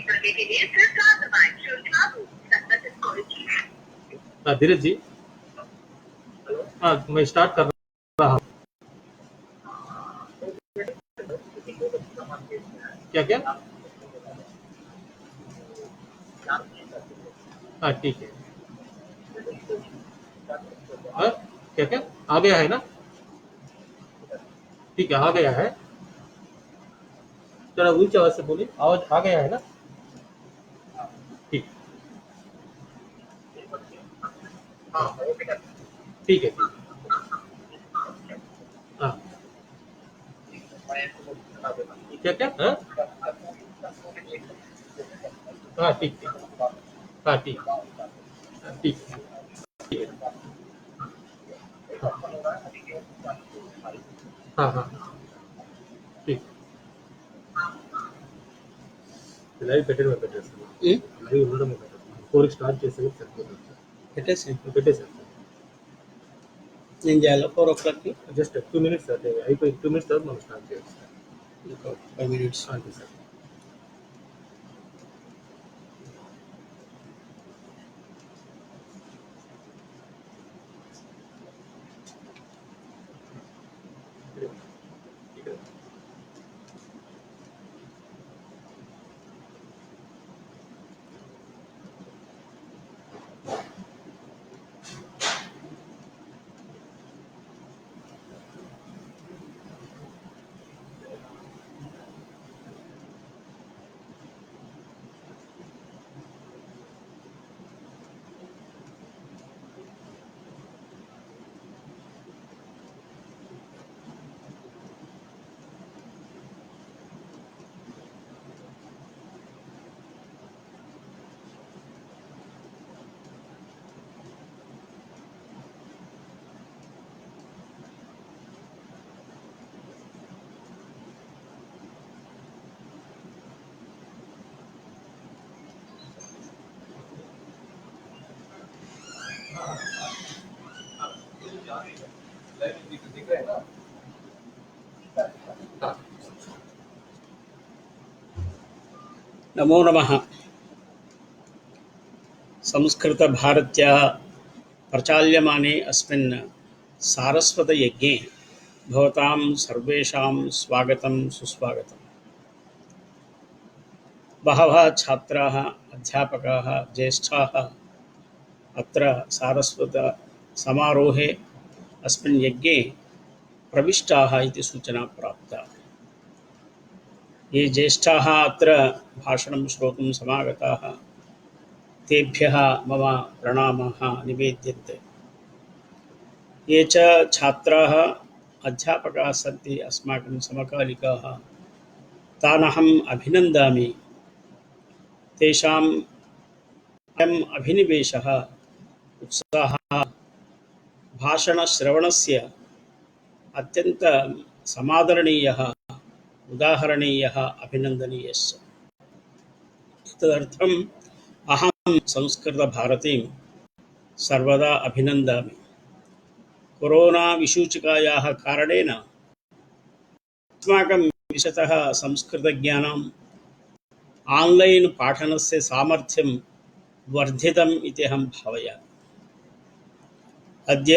करने के लिए फिर 4 दबाएं। श्रृंखला को संगठित करें। धीरज जी, मैं स्टार्ट कर रहा हूँ। क्या क्या? हाँ ठीक है। हाँ क्या क्या आ गया है ना? ठीक है, आ गया है। जरा ऊंची आवाज से बोलिए, आवाज आ गया है ना? ठीक ठीक है। हाँ क्या क्या? हाँ हाँ ठीक ठीक। हाँ ठीक ठीक ठीक है। हाँ हाँ ठीक। లైవ్ పెట్టేస్తాను. లైవ్ ఉండడం పెట్టేస్తాను. 4 స్టార్ట్ చేసేది సరిపోతుంది. పెట్టేసాను. నేను చేయాలి 4 o'clockకి. జస్ట్ 2 మినిట్స్ అంటే అయిపోయి 2 మినిట్స్ తర్వాత మనం స్టార్ట్ చేయొచ్చు. 5 minutes. అంతే సార్. नमो नमः. संस्कृतभारत्याः प्रचाल्यमाने अस्मिन् सारस्वतयज्ञे भवतां सर्वेषां स्वागतं सुस्वागतम्. बहवः छात्राः, अध्यापकाः, ज्येष्ठाः अत्र सारस्वतसमारोहे अस्मिन् यज्ञे प्रविष्टाः इति सूचना प्राप्ता. ये ज्येष्ठाः अत्र भाषणं श्रोतुं समागताः तेभ्यः मम प्रणामाः निवेद्यन्ते. ये च छात्राः, अध्यापकाः सन्ति अस्माकं समकालिकाः, तानहम् अभिनन्दामि. तेषाम् अयम् अभिनिवेशः, उत्साहः भाषणश्रवणस्य अत्यन्तं समादरणीयः, उदाहरणीयः, अभिनन्दनीयश्च. तदर्थम् अहं संस्कृतभारतीं सर्वदा अभिनन्दामि. कोरोना विसूचिकायाः कारणेन अस्माकं विशतः संस्कृतज्ञानम् आन्लैन् पाठनस्य सामर्थ्यं वर्धितम् इति अहं भावयामि. अद्य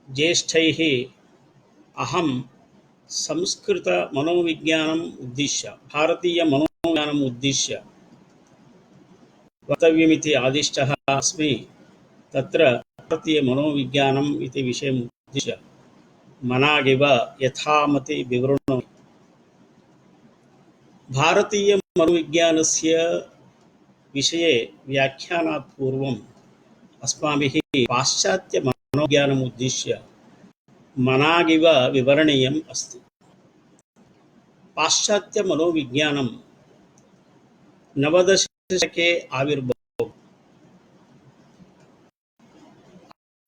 ज्येष्ठैः अहं संस्कृतमनोविज्ञानम् उद्दिश्य, भारतीयमनोविज्ञानम् उद्दिश्य वक्तव्यमिति आदिष्टः अस्मि. तत्र भारतीयमनोविज्ञानम् इति विषयम् उद्दिश्य मनागिव यथामति विवृणोमि. भारतीयमनोविज्ञानस्य विषये व्याख्यानात् पूर्वम् अस्माभिः पाश्चात्यमनोविज्ञानम् उद्दिश्य मनागिव विवरणीयम् अस्ति. पाश्चात्यमनोविज्ञानं नवदशशतके आविर्भूतम्.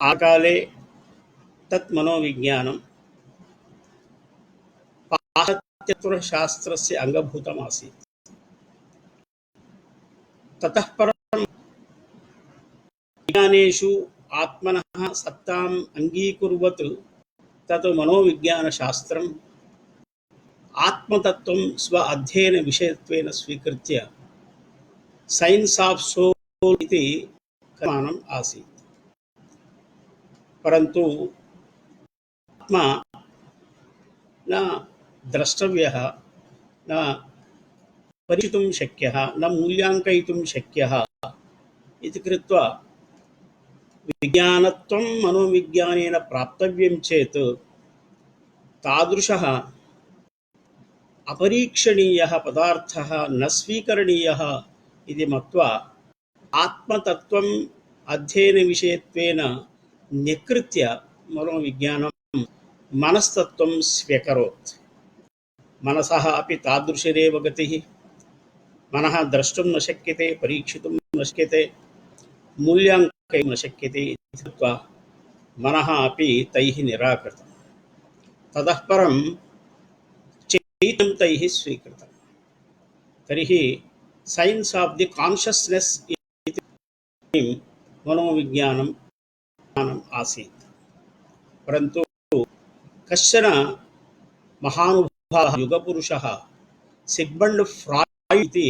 आकाले तत् मनोविज्ञानं पाश्चात्यतत्त्वशास्त्रस्य अङ्गभूतम् आसीत्. ततः परं विज्ञानेषु आत्मनः सत्ताम् अङ्गीकुर्वत् तत् मनोविज्ञानशास्त्रम् आत्मतत्त्वं स्व अध्ययनविषयत्वेन स्वीकृत्य सैन्स् आफ् सोल् इति कथमानम् आसीत्। परन्तु आत्मा न द्रष्टव्यः, न परिचितुं शक्यः, न मूल्याङ्कयितुं शक्यः इति कृत्वा विज्ञानत्वं मनोविज्ञानेन प्राप्तव्यं चेत् तादृशः अपरीक्षणीयः पदार्थः न स्वीकरणीयः इति मत्वा आत्मतत्त्वम् अध्ययनविषयत्वेन निकृत्य मनोविज्ञानं मनस्तत्त्वं स्व्यकरोत्। मनसः अपि तादृशरेव गतिः। मनः द्रष्टुं न शक्यते, परीक्षितुं न शक्यते, मूल्याङ्कयितुं न शक्यते इति कृत्वा मनः अपि तैः निराकृतं। ततः परं चैतन्यं तैः स्वीकृतं। तर्हि सैन्स् आफ् दि कान्शियस्नेस् इति मनोविज्ञानम् आसीत्। परन्तु कश्चन महानुभावः युगपुरुषः सिग्मण्ड् फ्राय्ड् इति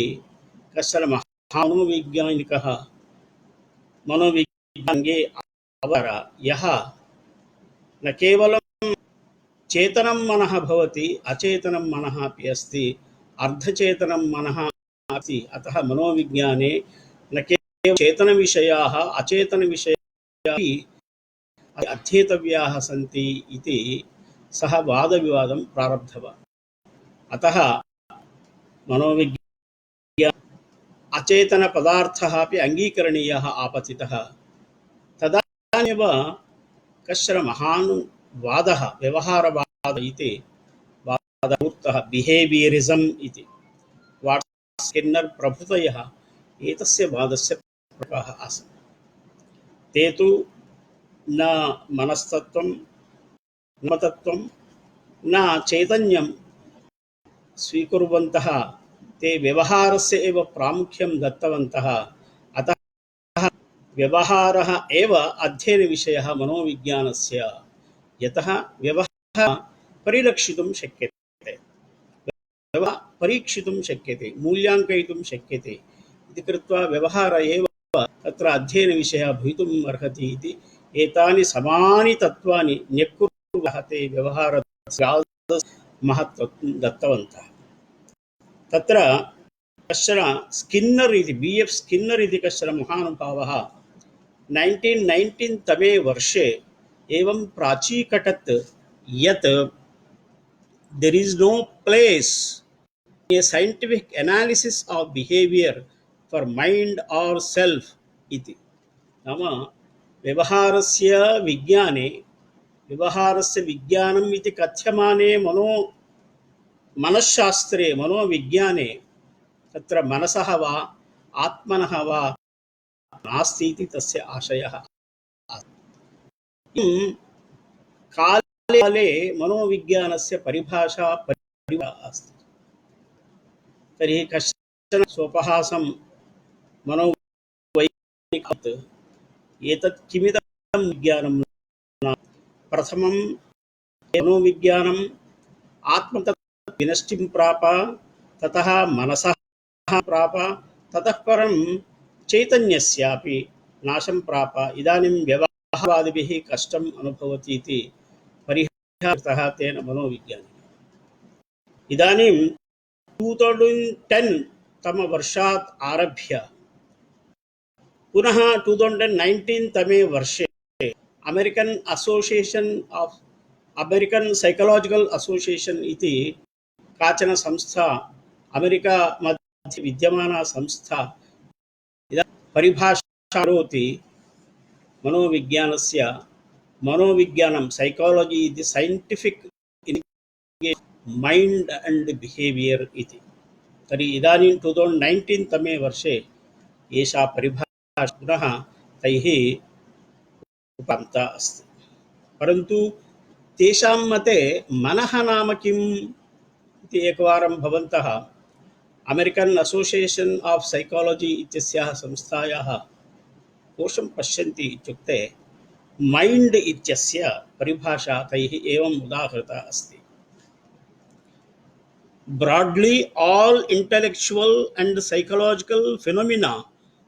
कश्चन महामनोवैज्ञानिकः मनोविज्ञाने अवर, यः न केवलं चेतनं मनः भवति, अचेतनं मनः अपि अस्ति, अर्धचेतनं मनः अस्ति। अतः मनोविज्ञाने न केवलं चेतनविषयाः अचेतनविषयाः अपि अध्येतव्याः सन्ति इति सः वादविवादं प्रारब्धवान्। अतः मनोविज्ञान अचेतनपदार्थः अपि अङ्गीकरणीयः आपतितः। तदानीमेव कश्चन महान् वादः, व्यवहारवादः इति वादपूर्तः, बिहेवियरिसम् इति, वाट्स् स्किन्नर् प्रभृतयः एतस्य वादस्य प्रकाः आसन्। ते तु न मनस्तत्त्वं, न तत्त्वं, न चैतन्यं स्वीकुर्वन्तः, ते व्यवहारस्य एव प्रामुख्यं दत्तवन्तः। अतः व्यवहारः एव अध्ययनविषयः मनोविज्ञानस्य। यतः व्यवहारः परिलक्षितुं शक्यते, परीक्षितुं शक्यते, मूल्याङ्कयितुं शक्यते इति कृत्वा व्यवहारः एव तत्र अध्ययनविषयः भवितुम् अर्हति इति एतानि समानि तत्त्वानि न्यक्कुर्वः ते व्यवहारस्य महत्त्वं दत्तवन्तः। तत्र कश्चन स्किन्नर् इति, B.F. स्किन्नर् इति कश्चन महानुभावः 1919 तमे वर्षे एवं प्राचीकटत् यत् there is no place in a scientific analysis of behavior for mind or self इति। नाम व्यवहारस्य विज्ञानम् इति कथ्यमाने मनश्शास्त्रे, मनोविज्ञाने तत्र मनसः वा आत्मनः वा नास्ति इति तस्य आशयः। काले मनोविज्ञानस्य परिभाषा अस्ति। तर्हि कश्चन स्वपहासं मनोवैज्ञानिकात् एतत् किमिदं विज्ञानं न। प्रथमं मनोविज्ञानम् आत्मतत्त्वं विनष्टिं प्राप, ततः मनसः प्राप, ततः परं चैतन्यस्यापि नाशं प्राप। इदानीं व्यवहारवादिभिः कष्टम् अनुभवति इति परिहारः तेन मनोविज्ञानिना। इदानीं 2010 तमवर्षात् आरभ्य पुनः 2019 तमे वर्षे अमेरिकन् सैकलाजिकल् असोसियेशन् इति काचन संस्था, अमेरिका मध्ये विद्यमाना संस्था परिभाषा करोति मनोविज्ञानं सैकालजि इति सैन्टिफिक् मैण्ड् अण्ड् बिहेवियर् इति। तर्हि इदानीं 2019 तमे वर्षे एषा परिभाषा पुनः तैः उपन्ता अस्ति। परन्तु तेषां मते मनः नाम किम् इति एकवारं भवन्तः अमेरिकन् असोसियेशन् आफ् सैकालजि इत्यस्याः संस्थायाः कोशं पश्यन्ति इत्युक्ते मैण्ड् इत्यस्य परिभाषा तैः एवम् उदाहृता अस्ति। broadly all intellectual and psychological phenomena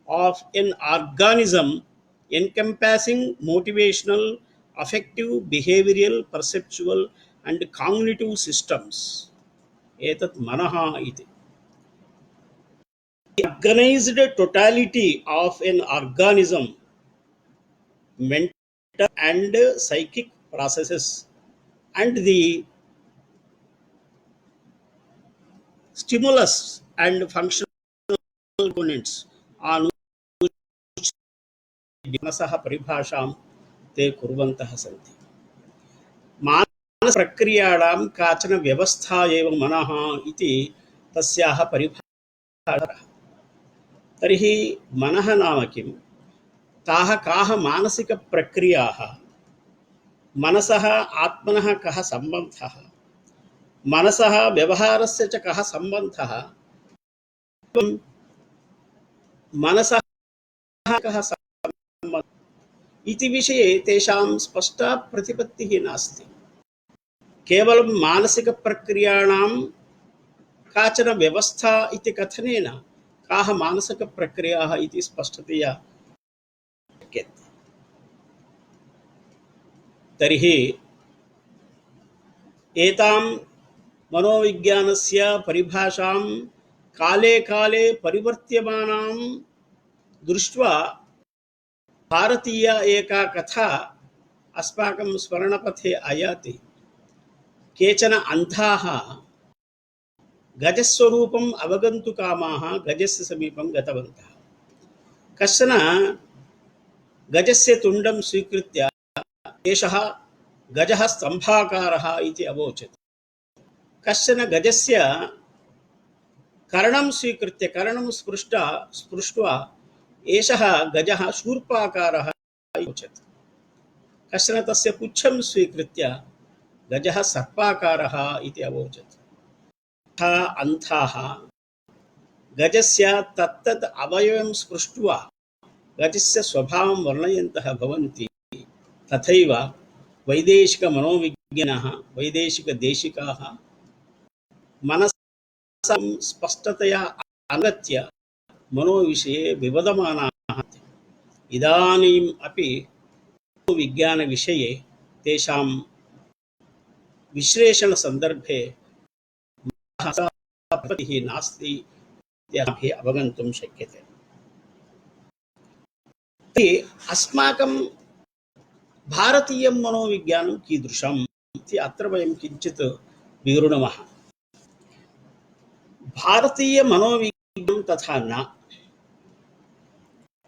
of an organism encompassing motivational, affective, behavioral, perceptual and cognitive systems. एतत् मनः इति. The organized totality of an organism, mental and psychic processes and the stimulus and functional components on मनसः परिभाषां ते कुर्वन्तः सन्ति. मानसप्रक्रियाणां काचन व्यवस्था एव मनः इति तस्याः परिभाषा. तर्हि मनः नाम किं? ताः काः मानसिकप्रक्रियाः? मनसः आत्मनः कः सम्बन्धः? मनसः व्यवहारस्य च कः सम्बन्धः? मनसः कः सम्बन्धः इति विषये तेषां स्पष्टा प्रतिपत्तिः नास्ति. केवलं मानसिकप्रक्रियाणां काचन व्यवस्था इति कथनेन काः मानसिकप्रक्रियाः इति स्पष्टतया शक्यते. तर्हि एतां मनोविज्ञानस्य परिभाषां काले काले परिवर्त्यमानां दृष्ट्वा भारतीया एका कथा अस्माकं स्मरणपथे आयाति. केचन अन्धाः गजस्वरूपम् अवगन्तुकामाः गजस्य समीपं गतवन्तः. कश्चन गजस्य तुण्डं स्वीकृत्य एषः गजः स्तम्भाकारः इति अवोचत्. कश्चन गजस्य कर्णं स्वीकृत्य कर्णं स्पृष्ट्वा एषः गजः शूर्पाकारः इति उच्यते. कश्चन तस्य पुच्छं स्वीकृत्य गजः सर्पाकारः इति अवोचत्. अन्धाः गजस्य तत्तत् अवयवं स्पृष्ट्वा गजस्य स्वभावं वर्णयन्तः भवन्ति. तथैव वैदेशिकमनोविज्ञानिनः वैदेशिकदेशिकाः मनसं स्पष्टतया आगत्य मनोविषये विवदमानाः. इदानीम् अपि मनोविज्ञानविषये तेषां विश्लेषणसन्दर्भे प्रतिः नास्ति इति अवगन्तुं शक्यते. अस्माकं भारतीयं मनोविज्ञानं कीदृशम् इति अत्र वयं किञ्चित् विवृणमः. भारतीयमनोविज्ञानं तथा न.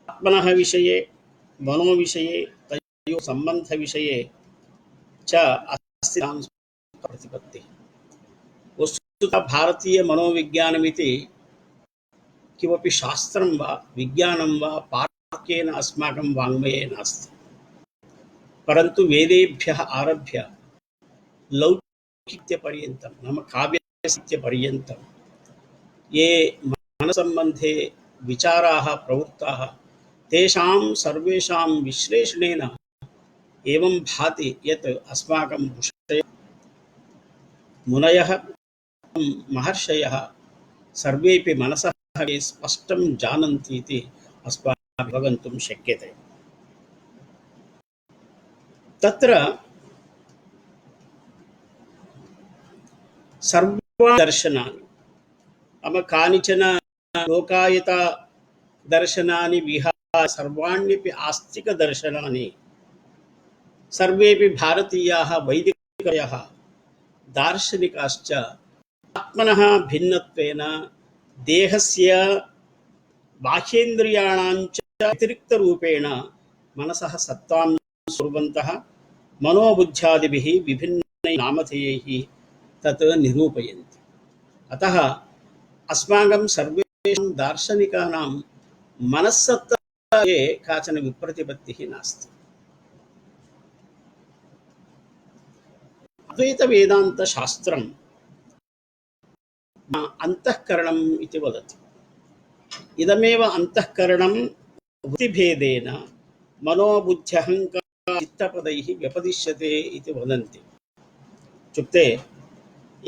आत्मनः विषये मनोविषये तयोः सम्बन्धविषये च अस्ति प्रतिपत्तिः. वस्तुतः भारतीयमनोविज्ञानमिति किमपि शास्त्रं वा विज्ञानं वा पाठकेन अस्माकं वाङ्मये नास्ति. परन्तु वेदेभ्यः आरभ्य लौकिकपर्यन्तं नाम काव्यसाहित्यपर्यन्तं ये मनसम्बन्धे विचाराः प्रवृत्ताः तेषां सर्वेषां विश्लेषणेन एवं भाति यत् अस्माकं ऋषयः मुनयः महर्षयः सर्वेपि मनसः स्पष्टं जानन्ति इति अस्माभिः अवगन्तुं शक्यते. तत्र सर्वाणि दर्शनानि नाम कानिचन लोकायत दर्शनानि विहाय सर्वाण्यपि आस्तिकदर्शनानि सर्वेपि भारतीयाः वैदिकयः दार्शनिकाश्च आत्मनः भिन्नत्वेन देहस्य बाह्येन्द्रियाणां च अतिरिक्तरूपेण मनसः सत्तां कुर्वन्तः मनोबुद्ध्यादिभिः विभिन्नैः नामधेयैः तत् निरूपयन्ति. अतः अस्माकं सर्वेषां दार्शनिकानां मनस्सत्ताये काचन विप्रतिपत्तिः नास्ति. अद्वैतवेदान्तशास्त्रं अंतःकरणम् इति वदति. इदमेव अंतःकरणं वृत्तिभेदेन मनोबुद्ध्यहङ्कारचित्तपदैः व्यपदिश्यते इति वदन्ति. इत्युक्ते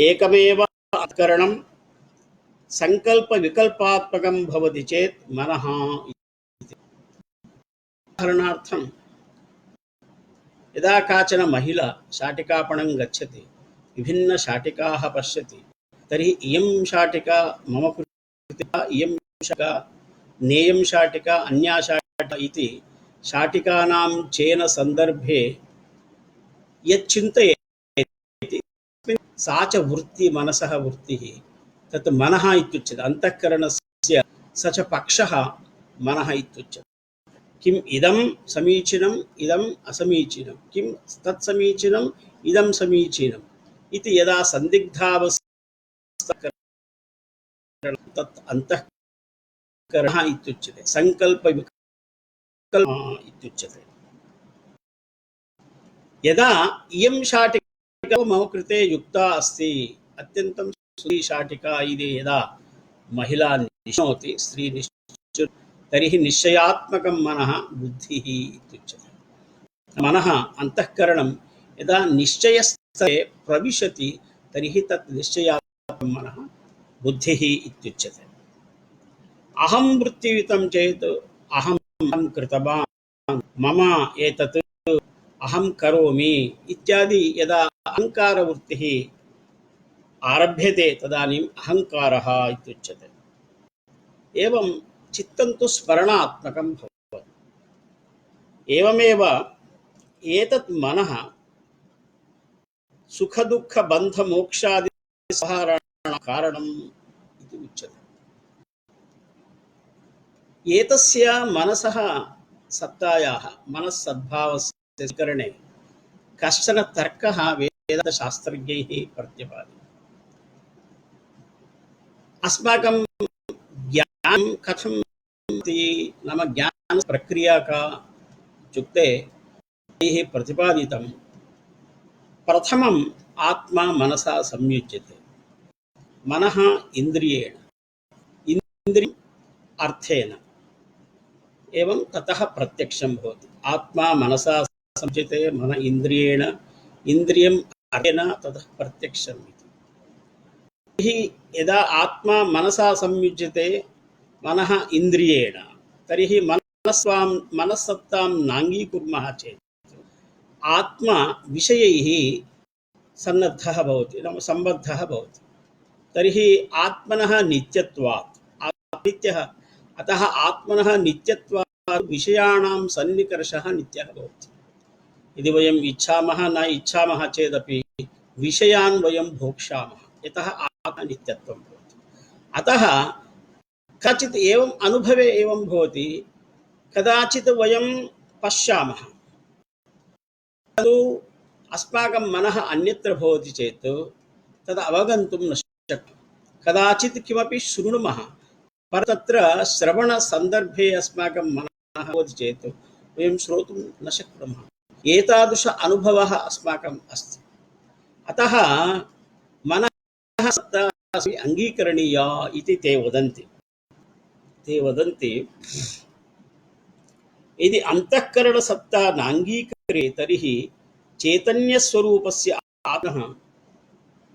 एकमेव अत्करणं संकल्पविकल्पात्मकं भवति चेत् मनः इति। उदाहरणार्थं यदा काचन महिला शाटिकापणं गच्छति, विभिन्नशाटिकाः पश्यति, तर्हि इयं शाटिका मम कृते, इयं शाटिका नेयं शाटिका, अन्या शाटिका इति शाटिकानां चयन सन्दर्भे यत् चिन्तयति सा च वृत्ति मनसः वृत्तिः, तत् मनः इत्युच्यते। अन्तःकरणस्य स च पक्षः मनः इत्युच्यते। किम् इदं समीचीनम्, इदम् असमीचीनं, किं तत् समीचीनम्, इदं समीचीनम् इति यदा संदिग्धावस्था तत् अन्तःकरणः इत्युच्यते, संकल्पविकल्प इत्युच्यते। यदा इयं शाटिका मम कृते युक्ता अस्ति, अत्यन्तं सुन्दरी शाटिका इति यदा महिला निश्नोति, स्त्री निश्चयति, तर्हि निश्चयात्मकं मनः बुद्धिः इत्युच्यते। मनः अन्तःकरणं यदा निश्चयस्तरे प्रविशति, तर्हि तत् निश्चयात्मकं मनः बुद्धिः इत्युच्यते। अहं वृत्तियुतं चेत् अहं कृतवान्, मम एतत्, अहं करोमि इत्यादि यदा अहङ्कारवृत्तिः आरभ्यते तदानीम् अहङ्कारः इत्युच्यते। एवं चित्तं तु स्मरणात्मकं भवति। एवमेव एतत् मनः सुखदुःखबन्धमोक्षादि कारणम् इति उच्यते। एतस्य मनसः सत्तायाः, मनस्सद्भावस्य स्वीकरणे कश्चन तर्कः वेदान्तशास्त्रज्ञैः प्रत्यपादितः। अस्माकं ज्ञानं कथं इति, नाम ज्ञानप्रक्रिया का इत्युक्ते तैः प्रतिपादितं, प्रथमम् आत्मा मनसा संयुज्यते। मनः इन्द्रियेण, इन्द्रियम् अर्थेन, एवं ततः प्रत्यक्षं भवति। आत्मा मनसा संयुज्यते, मन इन्द्रियेण, इन्द्रियम् अर्थेन, ततः प्रत्यक्षम् इति। तर्हि यदा आत्मा मनसा संयुज्यते, मनः इन्द्रियेण, तर्हि मनस्सत्तां नाङ्गीकुर्मः चेत् आत्मा विषयैः सन्नद्धः भवति, नाम सम्बद्धः भवति। तर्हि आत्मनः नित्यत्वात्, नित्यः, अतः आत्मनः नित्यत्वात् विषयाणां सन्निकर्षः नित्यः भवति। यदि वयम् इच्छामः न इच्छामः चेदपि विषयान् वयं भोक्ष्यामः, यतः आत्मा नित्यत्वं भवति। अतः कदाचित् एवम् अनुभवे एवं भवति, कदाचित् वयं पश्यामः, तदु अस्माकं मनः अन्यत्र भवति चेत् तद् अवगन्तुं न शक्यते। कदाचित् किमपि शृणुमः, परन्तु तत्र श्रवणसन्दर्भे अस्माकं मनः भवति चेत् वयं श्रोतुं न शक्नुमः। एतादृश अनुभवः अस्माकम् अस्ति। अतः मनः सत्ता अङ्गीकरणीया इति ते वदन्ति। यदि अन्तःकरणसत्ता नाङ्गीक्रियते, तर्हि चैतन्यस्वरूपस्य आत्मनः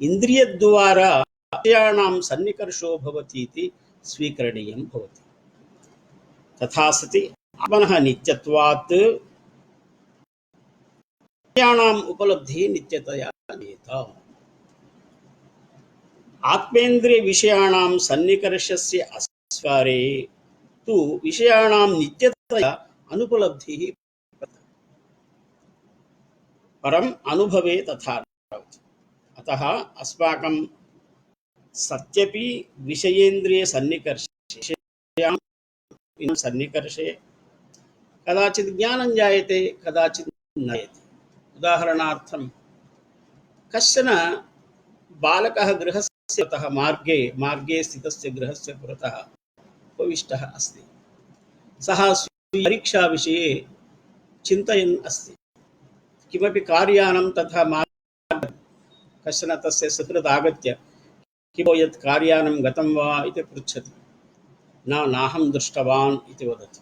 इन्द्रियद्वारा विषयाणां सन्निकर्षो भवति इति स्वीकरणीयं भवति। तथा सति आत्मनः नित्यत्वात् विषयाणाम् उपलब्धिः नित्यतया ज्ञेयः। आत्मेन्द्रियविषयाणां सन्निकर्षस्य अस्वारे तु विषयाणां नित्यतया अनुपलब्धिः परम् अनुभवे तथा न भवति। अतः अस्माकं सत्यपि विषयेन्द्रिय सन्निकर्षे कदाचित् ज्ञानं जायते, कदाचित् न जायते। उदाहरणार्थं कश्चन बालकः गृहस्य पुरतः मार्गे स्थितस्य गृहस्य पुरतः उपविष्टः अस्ति। सः परीक्षाविषये चिन्तयन् अस्ति। किमपि कार्यानं तथा कश्चन तस्य सुहृत् आगत्य किमो यत् कार्यानं गतं वा इति पृच्छति। नाहं दृष्टवान् इति वदति।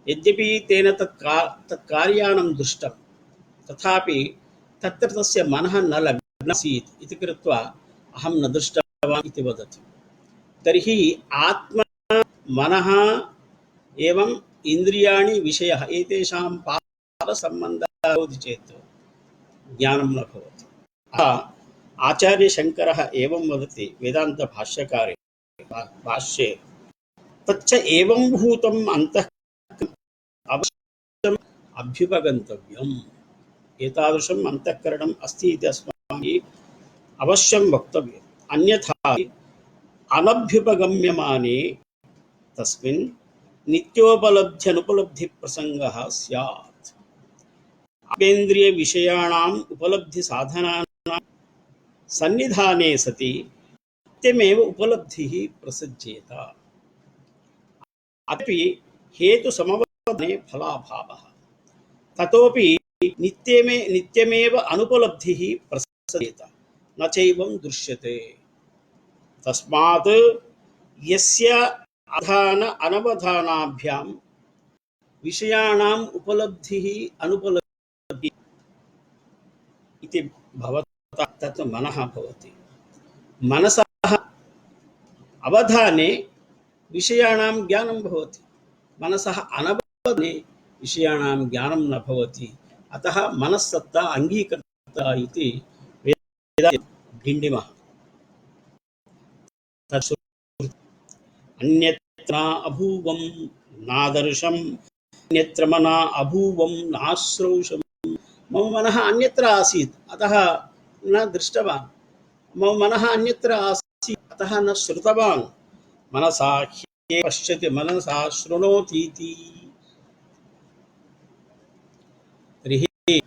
यद्यपि तेन तत् कार्यानं दृष्टं, तथापि तत्र तस्य मनः न लग्नसीत् इति कृत्वा अहं न दृष्टवान् भवान् इति वदति। तर्हि आत्मा मनः एवं इन्द्रियाणि विषयः एतेषां पारसम्बन्धः भवति चेत् ज्ञानं न भवति। आचार्यशङ्करः एवं वदति वेदान्तभाष्यकारे भाष्ये, तच्च एवं भूतम् अन्तः अवश्यम् अभ्युपगन्तव्यम्। एतादृशम् अन्तःकरणम् अस्ति इति अस्माभिः अवश्यं वक्तव्यम्। अन्यथा अनभ्युपगम्यमाने तस्मिन् नित्योपलब्ध्यनुपलब्धिप्रसङ्गः स्यात्। आपेन्द्रियविषयाणाम् उपलब्धिसाधनानां सन्निधाने सति नित्यमेव उपलब्धिः प्रसज्येत। अतपि हेतुसमवने फलाभावः, ततोपि नित्यमेव अनुपलब्धिः प्रसज्येत, न चैवं दृश्यते। तस्मात् यस्य अधान अनवधानाभ्यां विषयाणाम् उपलब्धिः अनुपलब्धिः इति भवता तत् मनः भवति। मनसः अवधाने विषयाणां ज्ञानं भवति, मनसः अनवधाने विषयाणां ज्ञानं न भवति। अतः मनस्सत्ता अङ्गीकर्ता इति वेदान्ते भिण्डिमः। अन्यत्र अभूवं नादर्शं, अन्यत्र मना अभूवं नाश्रौषं। मम मनः अन्यत्र आसीत्, अतः न दृष्टवान्। मम मनः अन्यत्र आसीत्, अतः न श्रुतवान्। मनसा ह्ये पश्यति मनसा शृणोतीति। तर्हि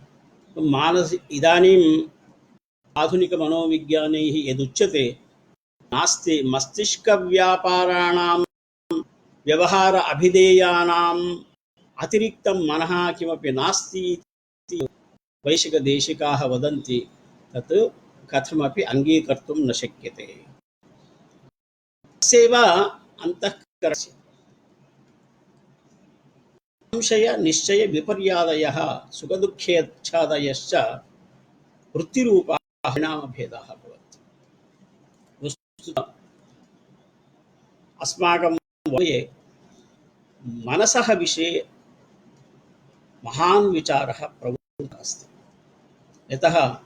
मानस इदानीम् आधुनिकमनोविज्ञानैः यदुच्यते, नास्ति मस्तिष्कव्यापाराणां व्यवहार अभिधेयानाम् अतिरिक्तं मनः किमपि नास्ति इति वैशिकदेशिकाः वदन्ति। तत् कथमपि अङ्गीकर्तुं न शक्यते। तस्यैव अन्तःकरणस्य संशय निश्चय विपर्यादयः सुखदुःखेच्छादयश्च वृत्तिरूपाः परिणामभेदाः भवन्ति। वस्तुतः अस्माकं वलये मनसः विषये महान् विचारः प्रवृत्तः अस्ति। यतः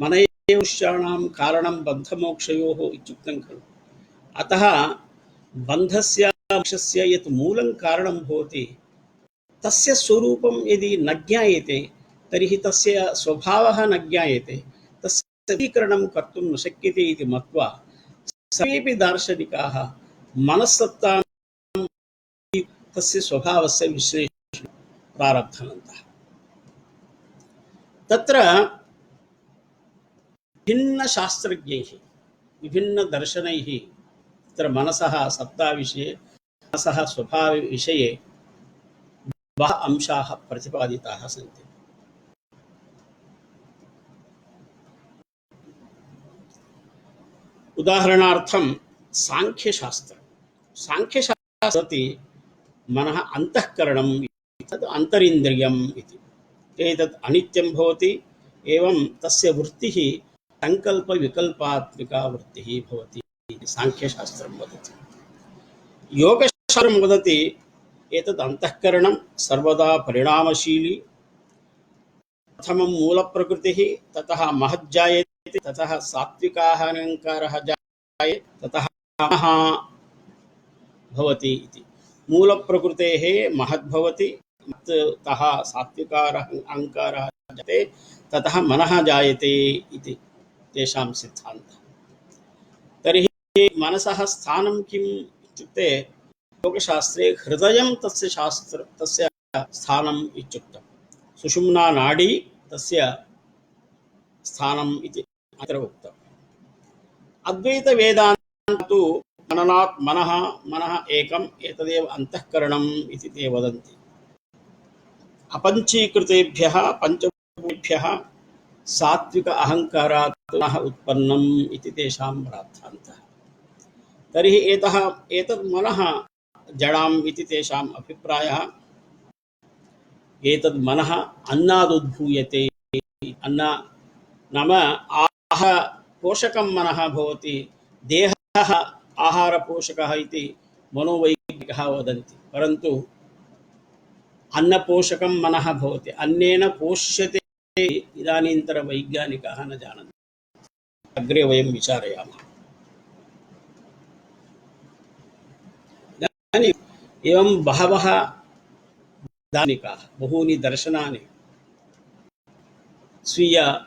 मन एव मनुष्याणां कारणं बन्धमोक्षयोः इत्युक्तं खलु। अतः बन्धस्य मोक्षस्य यत् मूलं कारणं भवति, तस्य स्वरूपं यदि न ज्ञायते तर्हि तस्य स्वभावः न ज्ञायते, तस्य स्पष्टीकरणं कर्तुं न शक्यते इति मत्वा सर्वेपि दार्शनिकाः मनस्सत्तां तस्य स्वभावस्य विश्लेषणं प्रारब्धवन्तः। तत्र भिन्नशास्त्रज्ञैः विभिन्नदर्शनैः तत्र मनसः सत्ताविषये मनसः स्वभावविषये बहवः अंशाः प्रतिपादिताः सन्ति। उदाहरणार्थं सांख्यशास्त्रं मनः अन्तःकरणं तद् अन्तरिन्द्रियम् इति। एतत् अनित्यं भवति, एवं तस्य वृत्तिः संकल्पविकल्पात्मिका वृत्तिः भवति इति सांख्यशास्त्रं वदति। योगशास्त्रं वदति एतद् अन्तःकरणं सर्वदा परिणामशीली। प्रथमं मूलप्रकृतिः, ततः महज्जायते, ततः सात्विकाः अहङ्कारः जायते, ततः मनः भवति इति। मूलप्रकृतेः महद्भवति, ततः सात्विकारः अहङ्कारः जायते, ततः मनः जायते इति तेषां सिद्धान्तः। तर्हि मनसः स्थानं किम् इत्युक्ते योगशास्त्रे हृदयं तस्य स्थानम् इत्युक्तं। सुषुम्ना नाडी तस्य स्थानम् इति अत्र उक्तम्। अद्वैतवेदान्ते तु मननात् मनः, मनः एकम्, एतदेव अन्तःकरणम् इति ते वदन्ति। अपञ्चीकृतेभ्यः पञ्चभूतेभ्यः सात्विक अहङ्कारात् मनः उत्पन्नम् इति तेषां प्रार्थान्तः। तर्हि एतत् मनः जडाम् इति तेषाम् अभिप्रायः। एतद् मनः अन्नादुद्भूयते। अन्न नाम पोषकं मनः भवति। देह आहारपोषकः इति मनोवैज्ञानिकाः वदन्ति, परन्तु अन्नपोषकं मनः भवति, अन्नेन पोष्यते इदानीन्तनवैज्ञानिकाः न जानन्ति। अग्रे वयं विचारयामः। इदानीम् एवं बहवः दार्शनिकाः, बहूनि दर्शनानि स्वीय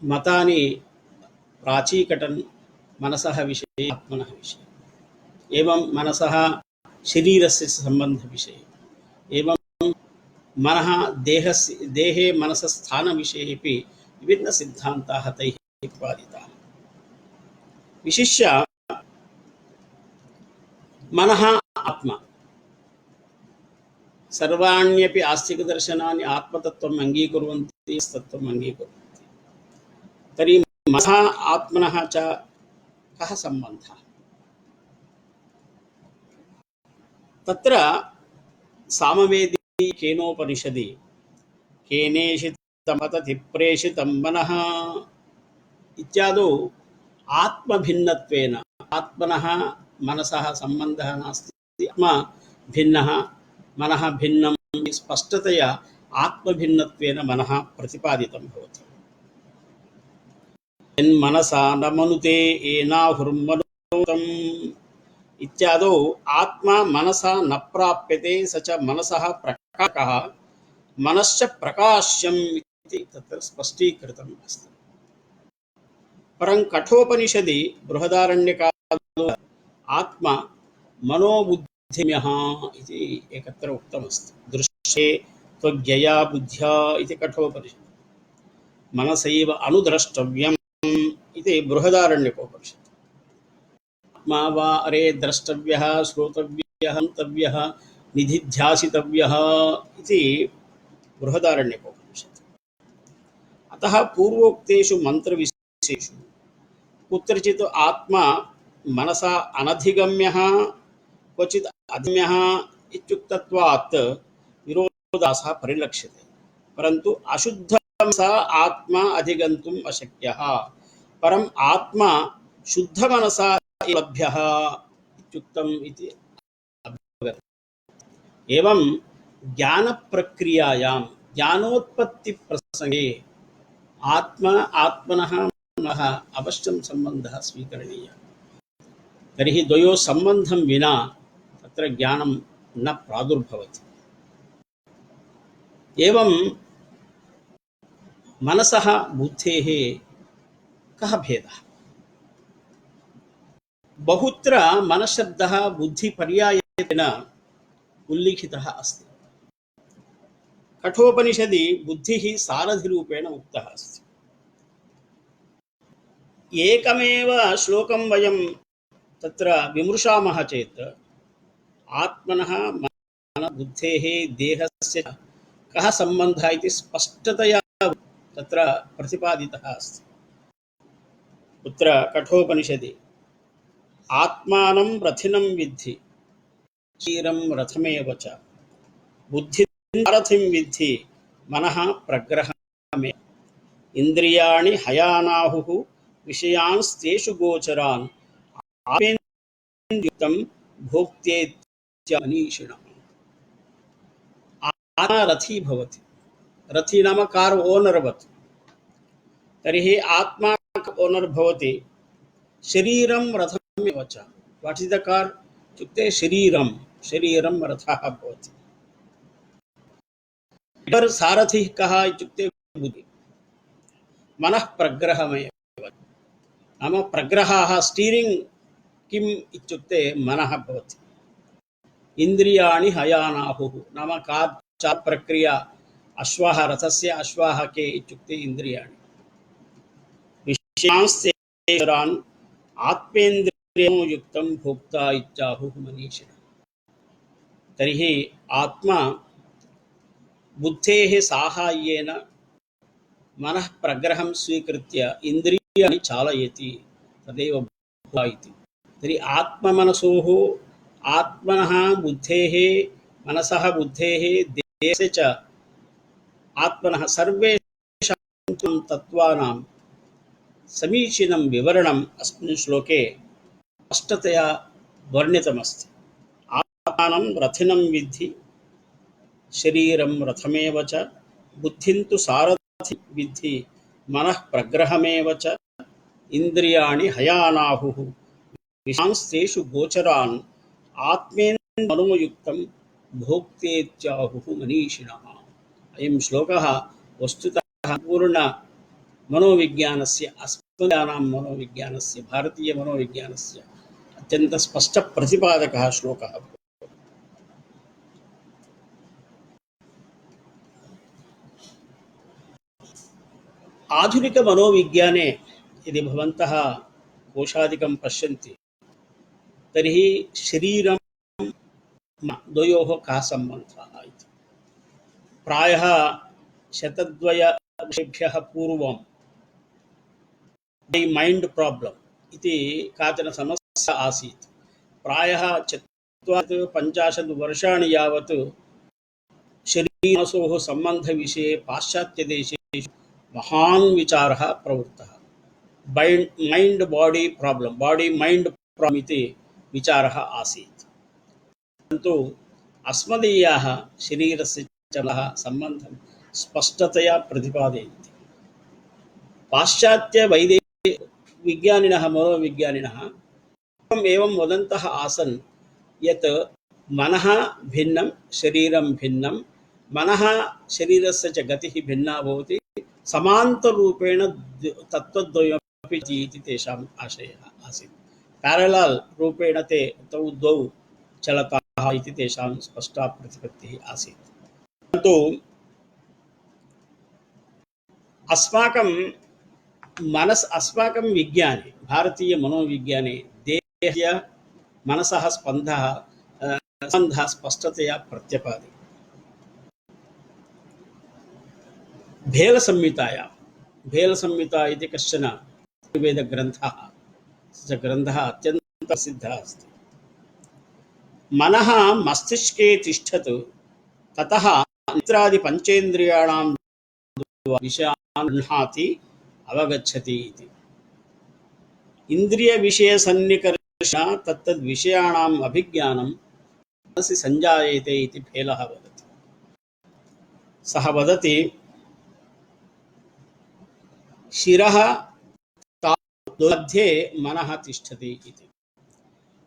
मतानि प्राचीकटन् मनसः विषये, आत्मनः विषये, एवं मनसः शरीरस्य सम्बन्धविषये, एवं मनः देहे मनसः स्थानविषयेपि विभिन्नसिद्धान्ताः तैः प्रतिपादिताः। विशिष्य मनः आत्मा, सर्वाण्यपि आस्तिकदर्शनानि आत्मतत्त्वम् अङ्गीकुर्वन्ति, तत्त्वम् अङ्गीकुर्वन्ति। तर्हि मनः आत्मनः च कः सम्बन्धः? तत्र सामवेदी केनोपनिषदि केनेषितमतति प्रेषितं मनः इत्यादौ आत्मभिन्नत्वेन, आत्मनः मनसः सम्बन्धः नास्ति, आत्मा भिन्नः मनः भिन्नं स्पष्टतया आत्मभिन्नत्वेन मनः प्रतिपादितं भवति। यन्मनसा न मनुते येनाहुर्मनुतम् इत्यादौ आत्मा मनसा न प्राप्यते स च मनसः प्रकाशकः मनश्च प्रकाश्यम् इति तत्र स्पष्टीकृतम् अस्ति। परं कठोपनिषदि बृहदारण्यकाले आत्मा मनोबुद्धिमयः इति एकत्र उक्तमस्ति। दृश्ये त्वज्ञया बुद्ध्या इति कठोपनिषत्, मनसैव अनुद्रष्टव्यम् इति बृहदारण्यकोपनिषत्। आत्मा वा अरे द्रष्टव्यः, श्रोतव्यः, मन्तव्यः, निधिध्यासितव्यः इति बृहदारण्यकोपनिषत्। अतः पूर्वोक्तेषु मन्त्रविशेषेषु कुत्रचित् आत्मा मनसा अनधिगम्यः, क्वचित् अधिगम्यः इत्युक्तत्वात् विरोधाभासः परिलक्ष्यते। परन्तु अशुद्धमनसा आत्मा अधिगन्तुम् अशक्यः, परम् आत्मा शुद्धमनसा लभ्यः इत्युक्तम् इति अवगतम्। एवं ज्ञानप्रक्रियायां ज्ञानोत्पत्तिप्रसङ्गे आत्मनः मनः अवश्यं सम्बन्धः स्वीकरणीयः। तर्हि द्वयोः सम्बन्धं विना तत्र ज्ञानं न प्रादुर्भवति। एवं मनसः बुद्धेः कः भेदः? बहुत्र मनश्शब्दः बुद्धिपर्यायेन उल्लिखितः अस्ति। कठोपनिषदि बुद्धिः सारथिरूपेण उक्तः अस्ति। एकमेव श्लोकं वयं तत्र विमृशामः चेत् आत्मनः बुद्धेः देहस्य कः सम्बन्धः इति स्पष्टतया तत्र प्रतिपादितः अस्ति। कुत्र? कठोपनिषदि आत्मानं रथिनं विद्धि, शरीरं रथमेव च, बुद्धिं सारथिं विद्धि, मनः प्रग्रहमेव, इन्द्रियाणि हयानाहुः विषयांस्तेषु गोचरान् आपेन्द्रियुक्तं भोक्तेत्यमनीषिणः। आत्मा रथी भवति। रथी नाम कार ओनर् वत्। तर्हि आत्मा ओनर् भवति। शरीरं रथमेव च। वाट् इस् द कार् इत्युक्ते शरीरं रथः भवति। सारथिः कः इत्युक्ते बुद्धिः। मनः प्रग्रहमेव, नाम प्रग्रहाः, स्टीरिङ्ग् किम् इत्युक्ते मनः भवति। इन्द्रियाणि हयानाहुः नाम का प्रक्रिया, अश्वः, रथस्य अश्वाः के इत्युक्ते इन्द्रियाणि। विषयांस्तेषान् आत्मेन्द्रियं युक्तं भोक्ता इत्याहुः मनीषिणः। तर्हि आत्मा बुद्धेः साहाय्येन मनः प्रग्रहं स्वीकृत्य इन्द्रियाणि चालयति, तदेव भोक्ता इति। तर्हि आत्ममनसोः, आत्मनः बुद्धेः, मनसः बुद्धेः, देहस्य च आत्मनः सर्वेषां तत्त्वानां समीचीनं विवरणम् अस्मिन् श्लोके स्पष्टतया वर्णितमस्ति। आत्मानं रथिनं विद्धि शरीरं रथमेव च बुद्धिं तु सारथिं विद्धि मनः प्रग्रहमेव च इंद्रियाणि हयानाहुः विषयांस्तेषु गोचरान् आत्मेन मनोयुक्तं भोक्तेत्याहुः मनीषिणः। अयं श्लोकः वस्तुतः पूर्ण मनोविज्ञानस्य अस्मदानां मनोविज्ञानस्य भारतीय मनोविज्ञानस्य अत्यन्त स्पष्ट प्रतिपादकः श्लोकः। आधुनिक मनोविज्ञाने यदि भवन्तः कोशादिकं पश्यन्ति तर्हि शरीरं द्वयोः कः सम्बन्धः इति। प्रायः शतद्वयवर्षेभ्यः पूर्वं मैंड प्रॉब्लम इति काचन समस्या आसीत्। प्रायः 40-50 वर्षाणि यावत् शरीरमनसोः सम्बन्धविषये पाश्चात्यदेशेषु महान् विचारः प्रवृत्तः। माइंड बॉडी माइंड प्रॉब्लम इति विचारः आसीत्। परन्तु अस्मदीयाः शरीरस्य चलः सम्बन्धं स्पष्टतया प्रतिपादयन्ति। पाश्चात्य विज्ञानिनः मनोविज्ञानिनः एवं वदन्तः आसन् यत् मनः भिन्नं शरीरं भिन्नं, मनः शरीरस्य च गतिः भिन्ना भवति, समान्तरूपेण तत्त्वद्वयमपि इति तेषाम् आशयः आसीत्। पैरेलल रूपेण ते तौ द्वौ चलताः इति तेषां स्पष्टा प्रतिपत्तिः आसीत्। परन्तु अस्माकं विज्ञाने भारतीय मनोविज्ञाने देहस्य मनसः सम्बन्धः स्पष्टतया प्रत्यपादि। भेलसंहिता इति कश्चन आयुर्वेदग्रन्थः, स ग्रन्थः अत्यन्तं प्रसिद्धः अस्ति। मनः मस्तिष्के तिष्ठतु ततः नेत्रादि पंचेन्द्रियाणां विषयान् गृह्णाति अवगच्छति इति। इंद्रिय विषय सन्निकर्षेण तत्तद्विषयाणाम् अभिज्ञानं मनसि संजायते इति भेलः वदति। सः वदति शिरः मध्ये मनः तिष्ठति इति।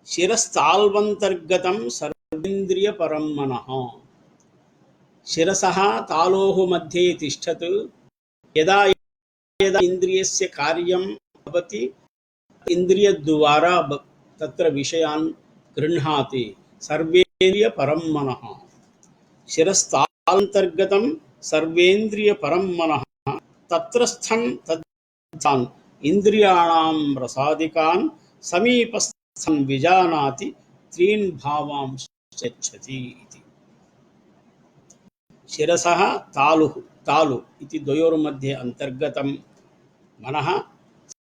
शिरस्ताल्वन्तर्गतं सर्वेन्द्रियपरं मनः। शिरसः तालोः मध्ये तिष्ठतु यदा यदा इन्द्रियस्य कार्यं भवति इन्द्रियद्वारा तत्र विषयान् गृह्णाति सर्वेन्द्रियपरं मनः। शिरस्तालन्तर्गतं सर्वेन्द्रियपरं मनः तत्रस्थं तद् इन्द्रियाणां रसादिकान् समीपस्थं विजानाति त्रीन् भावांश्च यच्छति इति। शिरसः तालु इति द्वयोर्मध्ये अंतर्गतं मनः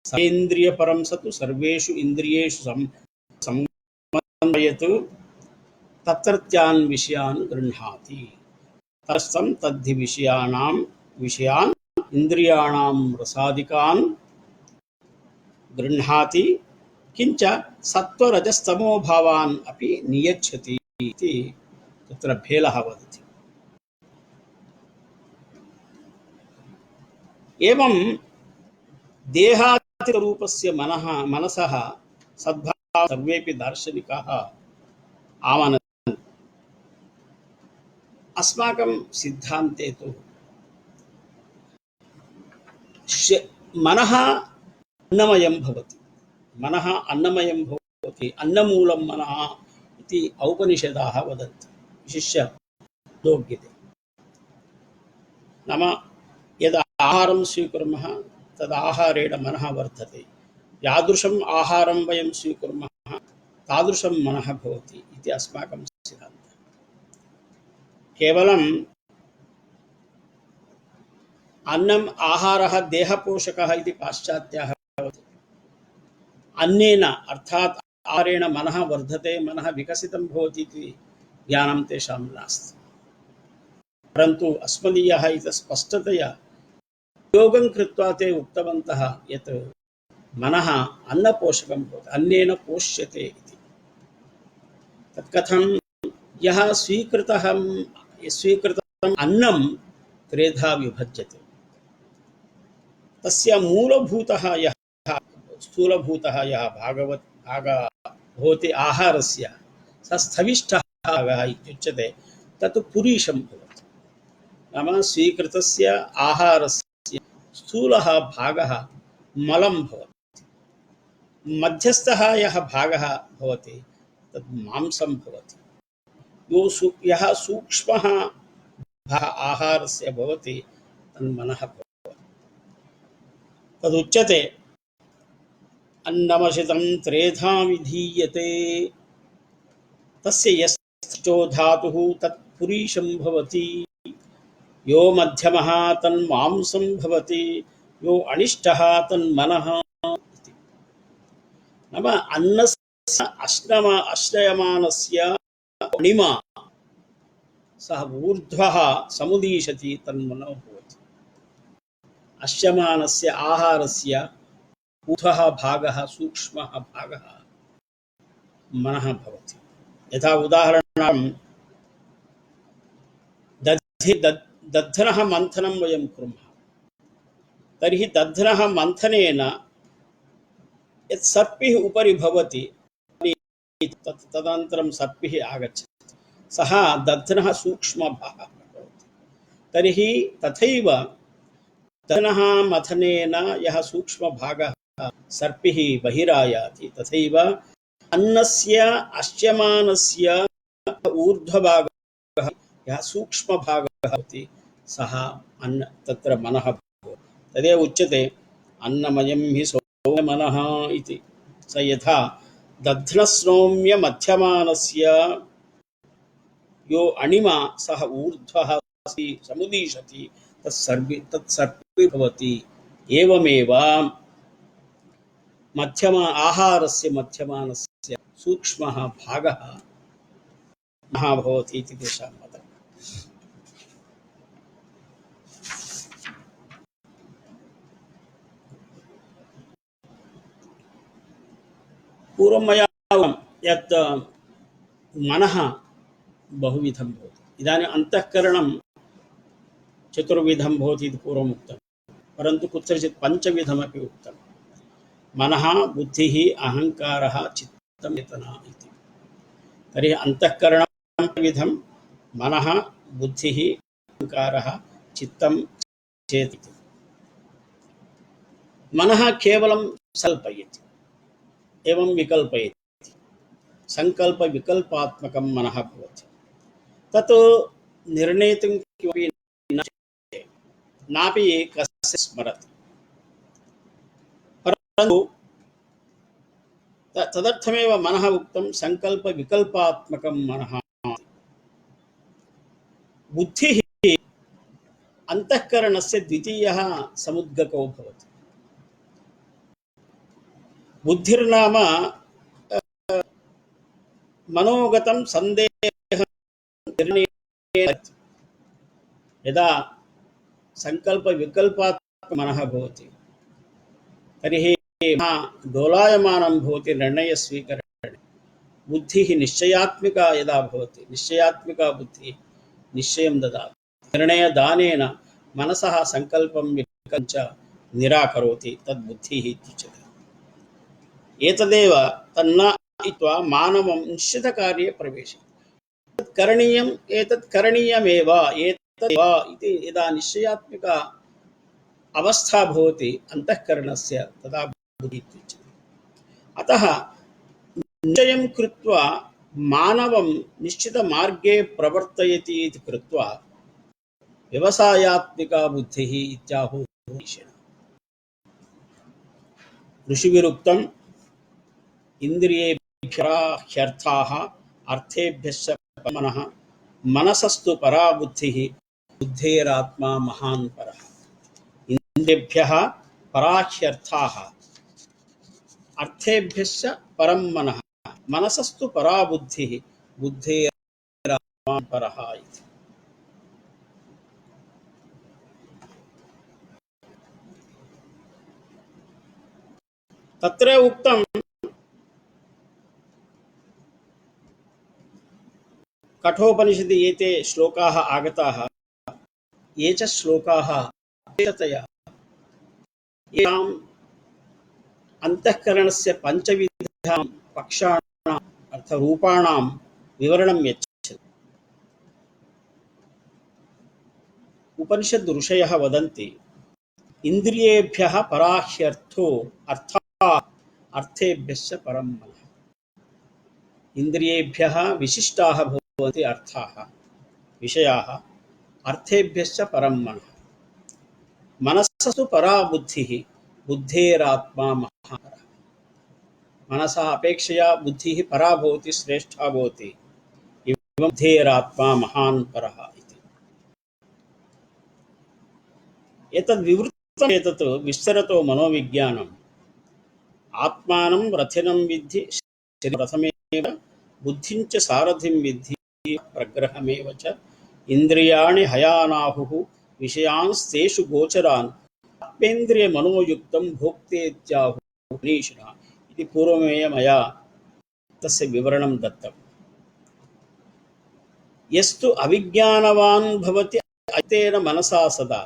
सर्वेन्द्रियपरं सतु सर्वेषु इन्द्रियेषु संमयतु तत्रत्यान् विषयान् गृह्णाति तस्थं तद्धि विषयान् इन्द्रियाणां रसादिकान् गृह्णाति किंच सत्वरजस्तमो भावान् अपि नियच्छति इति तत्र भेलः वदति। एवं देहातीतरूपस्य मनसः सद्भावं सर्वेपि दार्शनिकाः आमनन्ति। अस्माकं सिद्धान्ते तु मनः अन्नमयं भवति। मनः अन्नमयं भवति, अन्नमूलं मनः इति औपनिषदाः वदन्ति। विशिष्य दोग्यते नाम यदा आहारं स्वीकुर्मः तदाहारेण मनः वर्धते। यादृशम् आहारं वयं स्वीकुर्मः तादृशं मनः भवति इति अस्माकं सिद्धान्तः। केवलम् अन्नम् आहारः देहपोषकः इति पाश्चात्याः वदन्ति। अन्नेन अर्थात् आहारेण मनः वर्धते, मनः विकसितं भवति इति ज्ञानं तेषां नास्ति। परन्तु अस्मदीयाः इति स्पष्टतया योगं कृत्वा ते उक्तवन्तः यत् मनः अन्नपोषकं भवति, अन्नेन पोष्यते इति। तत् कथं? यः स्वीकृतम् अन्नं त्रेधा विभज्यते, तस्य मूलभूतः यः स्थूलभूतः यः भागः भवति आहारस्य, स स्थविष्ठः भागः इत्युच्यते। तत् पुरीशं भवति। नाम स्वीकृतस्य आहारस्य स्थूलः भागः मलं भवति, मध्यस्थः यः भागः भवति तत् मांसं भवति। यः सूक्ष्मः भागः आहारस्य भवति तन्मनः भवति। तदुच्यते अन्नमशितं त्रेधा विधीयते, तस्य यस्थो धातुः तत् पुरीशं भवति, यो मध्यमः तन्मांसं भवति, यो अनिष्टः तन्मनः इति। नाम अन्नस्य आश्रयमानस्य अणिमा सः ऊर्ध्वः समुदीशति तन्मनो भवति। अश्यमानस्य आहारस्य ऊर्ध्वः भागः सूक्ष्मः भागः मनः भवति। यथा उदाहरणार्थं दध्नः मन्थनं वयं कुर्मः, तर्हि दध्नः मन्थनेन यत् सर्पिः उपरि भवति तदनन्तरं सर्पिः आगच्छति, सः दध्नः सूक्ष्मभागः भवति। तर्हि तथैव दध्नः मथनेन यः सूक्ष्मभागः सर्पिः बहिरायाति, तथैव अन्नस्य अश्यमानस्य ऊर्ध्वभागः यः सूक्ष्मभागः भवति सः तत्र मनः भवति। तदेव उच्यते अन्नमयं हि सौम्यमनः इति। स यथा दध्नस्नौम्य मध्यमानस्य यो अणिमा सः ऊर्ध्वः समुदीशति तत्सर्पि भवति। एवमेव आहारस्य मध्यमानस्य सूक्ष्मः भागः मनः भवति इति तेषां मतम्। पूर्वं मया यत् मनः बहुविधं भवति, इदानीम् अन्तःकरणं चतुर्विधं भवति इति पूर्वम् उक्तं, परन्तु कुत्रचित् पञ्चविधमपि उक्तं। मनः, बुद्धिः, अहङ्कारः, चित्तं, चेतना इति। तर्हि अन्तःकरणं विधं मनः, बुद्धिः, अहङ्कारः, चित्तं, चेति। मनः केवलं सल्पयति, एवं विकल्पयति, संकल्पविकल्पात्मकं मनः भवति। तत् निर्णेतुं किमपि न शक्यते, नापि कस्य स्मरति। परन्तु तदर्थमेव मनः उक्तं संकल्पविकल्पात्मकं मनः। बुद्धिः अन्तःकरणस्य द्वितीयः समुद्गको भवति। बुद्धिर्नाम मनोगतं सन्देहः निर्णयः। यदा संकल्पविकल्पात्मकः मनः भवति तर्हि डोलायमानं भवति निर्णयस्वीकरणे। बुद्धिः निश्चयात्मिका यदा भवति, निश्चयात्मिका बुद्धिः निश्चयं ददाति। निर्णयदानेन मनसः संकल्पं विकल्पं च निराकरोति, तद्बुद्धिः इत्युच्यते। एतदेव तन्न इत्वा मानवं निश्चितकार्ये प्रवेशयति। एतत् करणीयम्, एतत् करणीयमेव, एतदेव इति यदा निश्चयात्मिका अवस्था भवति अन्तःकरणस्य, तदा बुद्धिः इत्युच्यते। अतः निश्चयं कृत्वा मानवं निश्चितमार्गे प्रवर्तयति इति कृत्वा व्यवसायात्मिका बुद्धिः इत्याहुः ऋषिणः। ऋषिभिरुक्तम् इन्द्रियेभ्यः ह्यर्थाः अर्थेभ्यश्च मनः, मनसस्तु परा बुद्धिः, बुद्धेरात्मा महान् परः। इन्द्रियेभ्यः पराह्यर्थाः अर्थेभ्यश्च परं मनः, मनसस्तु परा बुद्धिः, बुद्धेरात्मा परः इति। तत्र उक्तं कठोपनिषदि एते श्लोकाः आगताः, ये च श्लोकाः विशेषतया येषाम् अंतःकरणस्य पञ्चविधानां पक्षाणाम् अर्थरूपाणां विवरणं यच्छति। उपनिषद् ऋषयः वदन्ति इन्द्रियेभ्यः पराह्यर्थो अर्थात् अर्थेभ्यश्च परं मनः। इन्द्रियेभ्यः विशिष्टाः भवन्ति अर्थाः विषयाः, अर्थेभ्यश्च परं मनः। मनसस्तु परा बुद्धिः, बुद्धेरात्मा महापरः। मनसः अपेक्षया बुद्धिः परा भवति, श्रेष्ठा भवति। एवं बुद्धेरात्मा महान् परः इति। एतद् विवृतम् एतत् विस्तरतो मनोविज्ञानम्। आत्मानं रथिनं विद्धि प्रथमेव, बुद्धिं च सारथिं विद्धि प्रग्रहमेव च, इन्द्रियाणि हयानाहुः विषयांस्तेषु गोचरान् आत्मेन्द्रिय मनोयुक्तं भोक्तेत्याहुः मनीषिणः इति पूर्वमेव मया तस्य विवरणं दत्तम्। यस्तु अविज्ञानवान् भवति अतेन मनसा सदा,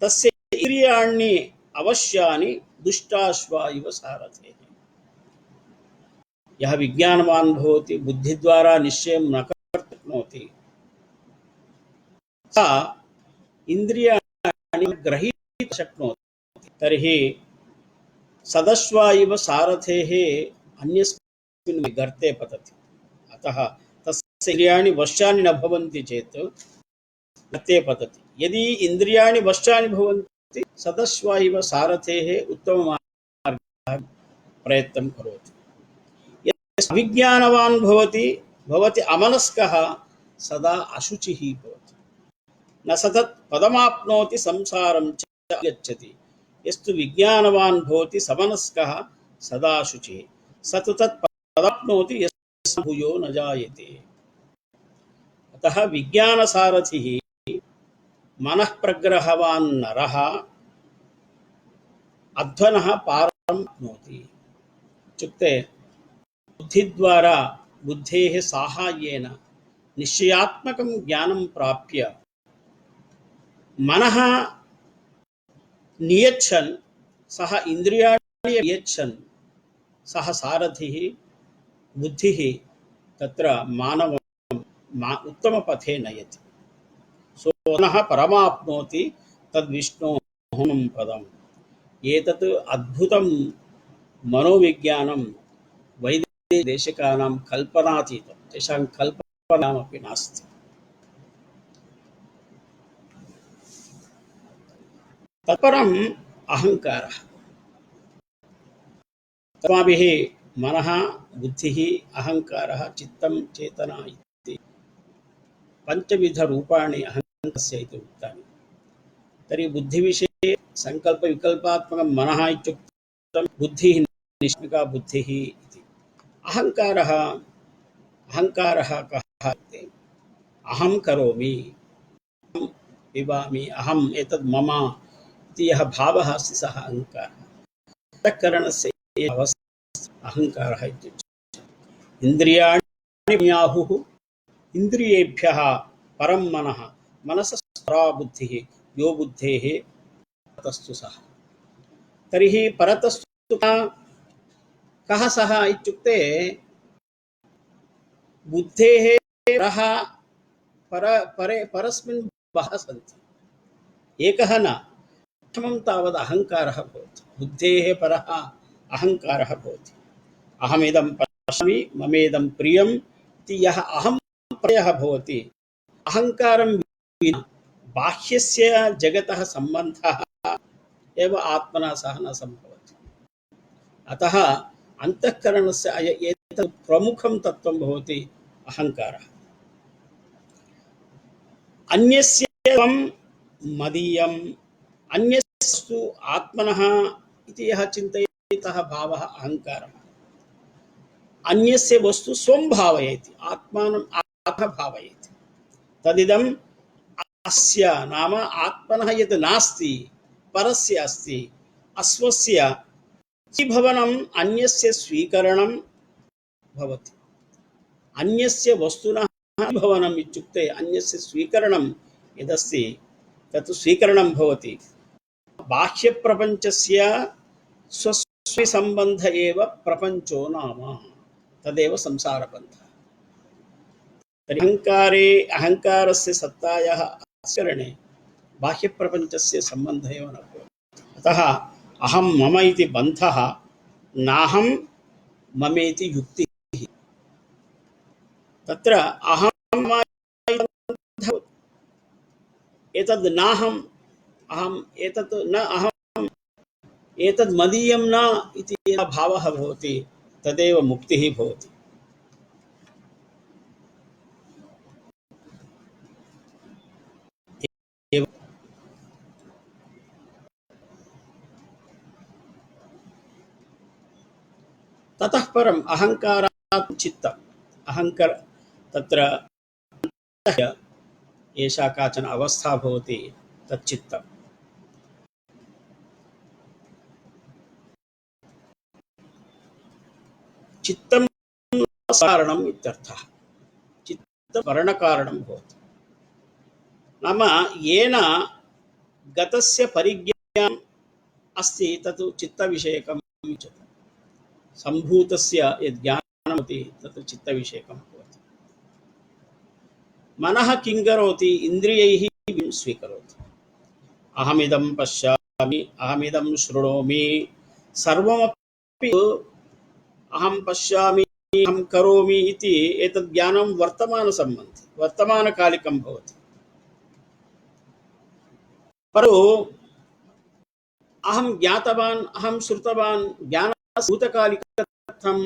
तस्य इन्द्रियाणि अवश्यानि दुष्टाश्वा इव सारथेः। यः विज्ञानवान् भवति, बुद्धिद्वारा निश्चयं न कर्तुं शक्नोति, सा इन्द्रियाणि ग्रहीतुं शक्नोति। तर्हि सदश्वा इव सारथेः अन्यस्मिन् गर्ते पतति। अतः तस्य इन्द्रियाणि वश्यानि न भवन्ति चेत् गर्ते पतति। यदि इन्द्रियाणि वश्यानि भवन्ति, सदश्वा इव सारथेः उत्तममार्गः प्रयत्नं करोति। अविज्ञानवान् भवति अमनस्कः, सदा अशुचिः भवति, न सतत् पदमाप्नोति, संसारं च गच्छति। यस्तु विज्ञानवान् भवति समनस्कः, सदा शुचिः, स तु तत् पदमाप्नोति, यस्य भूयो न जायते। अतः विज्ञानसारथिः मनः प्रग्रहवान् नरः अध्वनः पारम् आप्नोति। इत्युक्ते बुद्धिद्वारा, बुद्धेः साहाय्येन निश्चयात्मकं ज्ञानं प्राप्य मनः नियच्छन्, सः इन्द्रियाणि नियच्छन्, सः सारथिः बुद्धिः तत्र मानवं उत्तमपथे नयति। सोनः परमाप्नोति तद्विष्णोः पदम्। एतत् अद्भुतं मनोविज्ञानं वैदिकदेशिकानां कल्पनातीतं, तेषां कल्पनामपि नास्ति। तत्परम् अहङ्कारः। अस्माभिः मनः, बुद्धिः, अहङ्कारः, चित्तं, चेतना इति पञ्चविधरूपाणि अहङ्कारस्य इति उक्तानि। तर्हि बुद्धिविषये सङ्कल्पविकल्पात्मकं मनः इत्युक्तं, बुद्धिः निष्क्रिया बुद्धिः इति। अहङ्कारः कः इति, अहं करोमि, अहं पिबामि, अहम् एतद् मम इति यः भावः अस्ति, सः अहङ्कारः। अंतःकरणस्य अवस्था अहङ्कारः इत्युच्यते। इन्द्रियाणि आहुः, इन्द्रियेभ्यः परं मनः, मनसस्तरा बुद्धिः, यो बुद्धेः परतस्तु सः। तर्हि परतस्तु कः सः इत्युक्ते, बुद्धेः परस्मिन् बहवः सन्ति, एकः न। प्रथमं तावत् अहङ्कारः भवति, बुद्धेः परः अहङ्कारः भवति। अहमिदं पश्यामि, ममेदं प्रियम् इति यः अहं प्रत्ययः भवति, अहङ्कारं विना बाह्यस्य जगतः सम्बन्धः एव आत्मना सह न सम्भवति। अतः अंतःकरणस्य एतत् प्रमुखं तत्त्वं भवति अहङ्कारः। अन्यस्य त्वं मदीयम्, अन्यस्तु आत्मनः इति यः चिन्तयति, सः भावः अहङ्कारः। अन्यस्य वस्तु स्वं भावयति, आत्मानम् आत्मः भावयति, तदिदम् अस्य नाम आत्मनः यत् नास्ति, परस्य अस्ति, अस्वस्य भवनम् अन्यस्य स्वीकरणं भवति। अन्यस्य वस्तुनः भवनम् इत्युक्ते अन्यस्य स्वीकरणं यदस्ति तत् स्वीकरणं भवति। बाह्यप्रपञ्चस्य स्वस्वसम्बन्ध एव प्रपञ्चो नाम, तदेव संसारबन्धः। तर्हि अहङ्कारे अहङ्कारस्य सत्तायाः आचरणे बाह्यप्रपञ्चस्य सम्बन्धः एव न भवति। अतः अहं मम इति बन्धः, नाहं ममेति युक्तिः। तत्र अहं मम इति बन्धः, एतद् नाहम्, अहम् एतत् न अहम्, एतद् मदीयं न इति यः भावः भवति तदेव मुक्तिः भवति। ततः परम् अहङ्कारात् चित्तम्, अहङ्कार तत्र एषा काचन अवस्था भवति, तच्चित्तम्। चित्तं कारणम् इत्यर्थः, चित्तवर्णकारणं भवति। नाम येन गतस्य परिज्ञानम् अस्ति तत् चित्तविषयकम् उच्यते। सम्भूतस्य यद् ज्ञानं भवति तत् चित्तविषयकं भवति। मनः किं करोति? इन्द्रियैः स्वीकरोति। अहमिदं पश्यामि, अहमिदं शृणोमि, सर्वमपि अहं पश्यामि, अहं करोमि इति एतद् ज्ञानं वर्तमानसम्बन्धि, वर्तमानकालिकं भवति। परन्तु अहं ज्ञातवान्, अहं श्रुतवान्, ज्ञानं भूतकालिकम्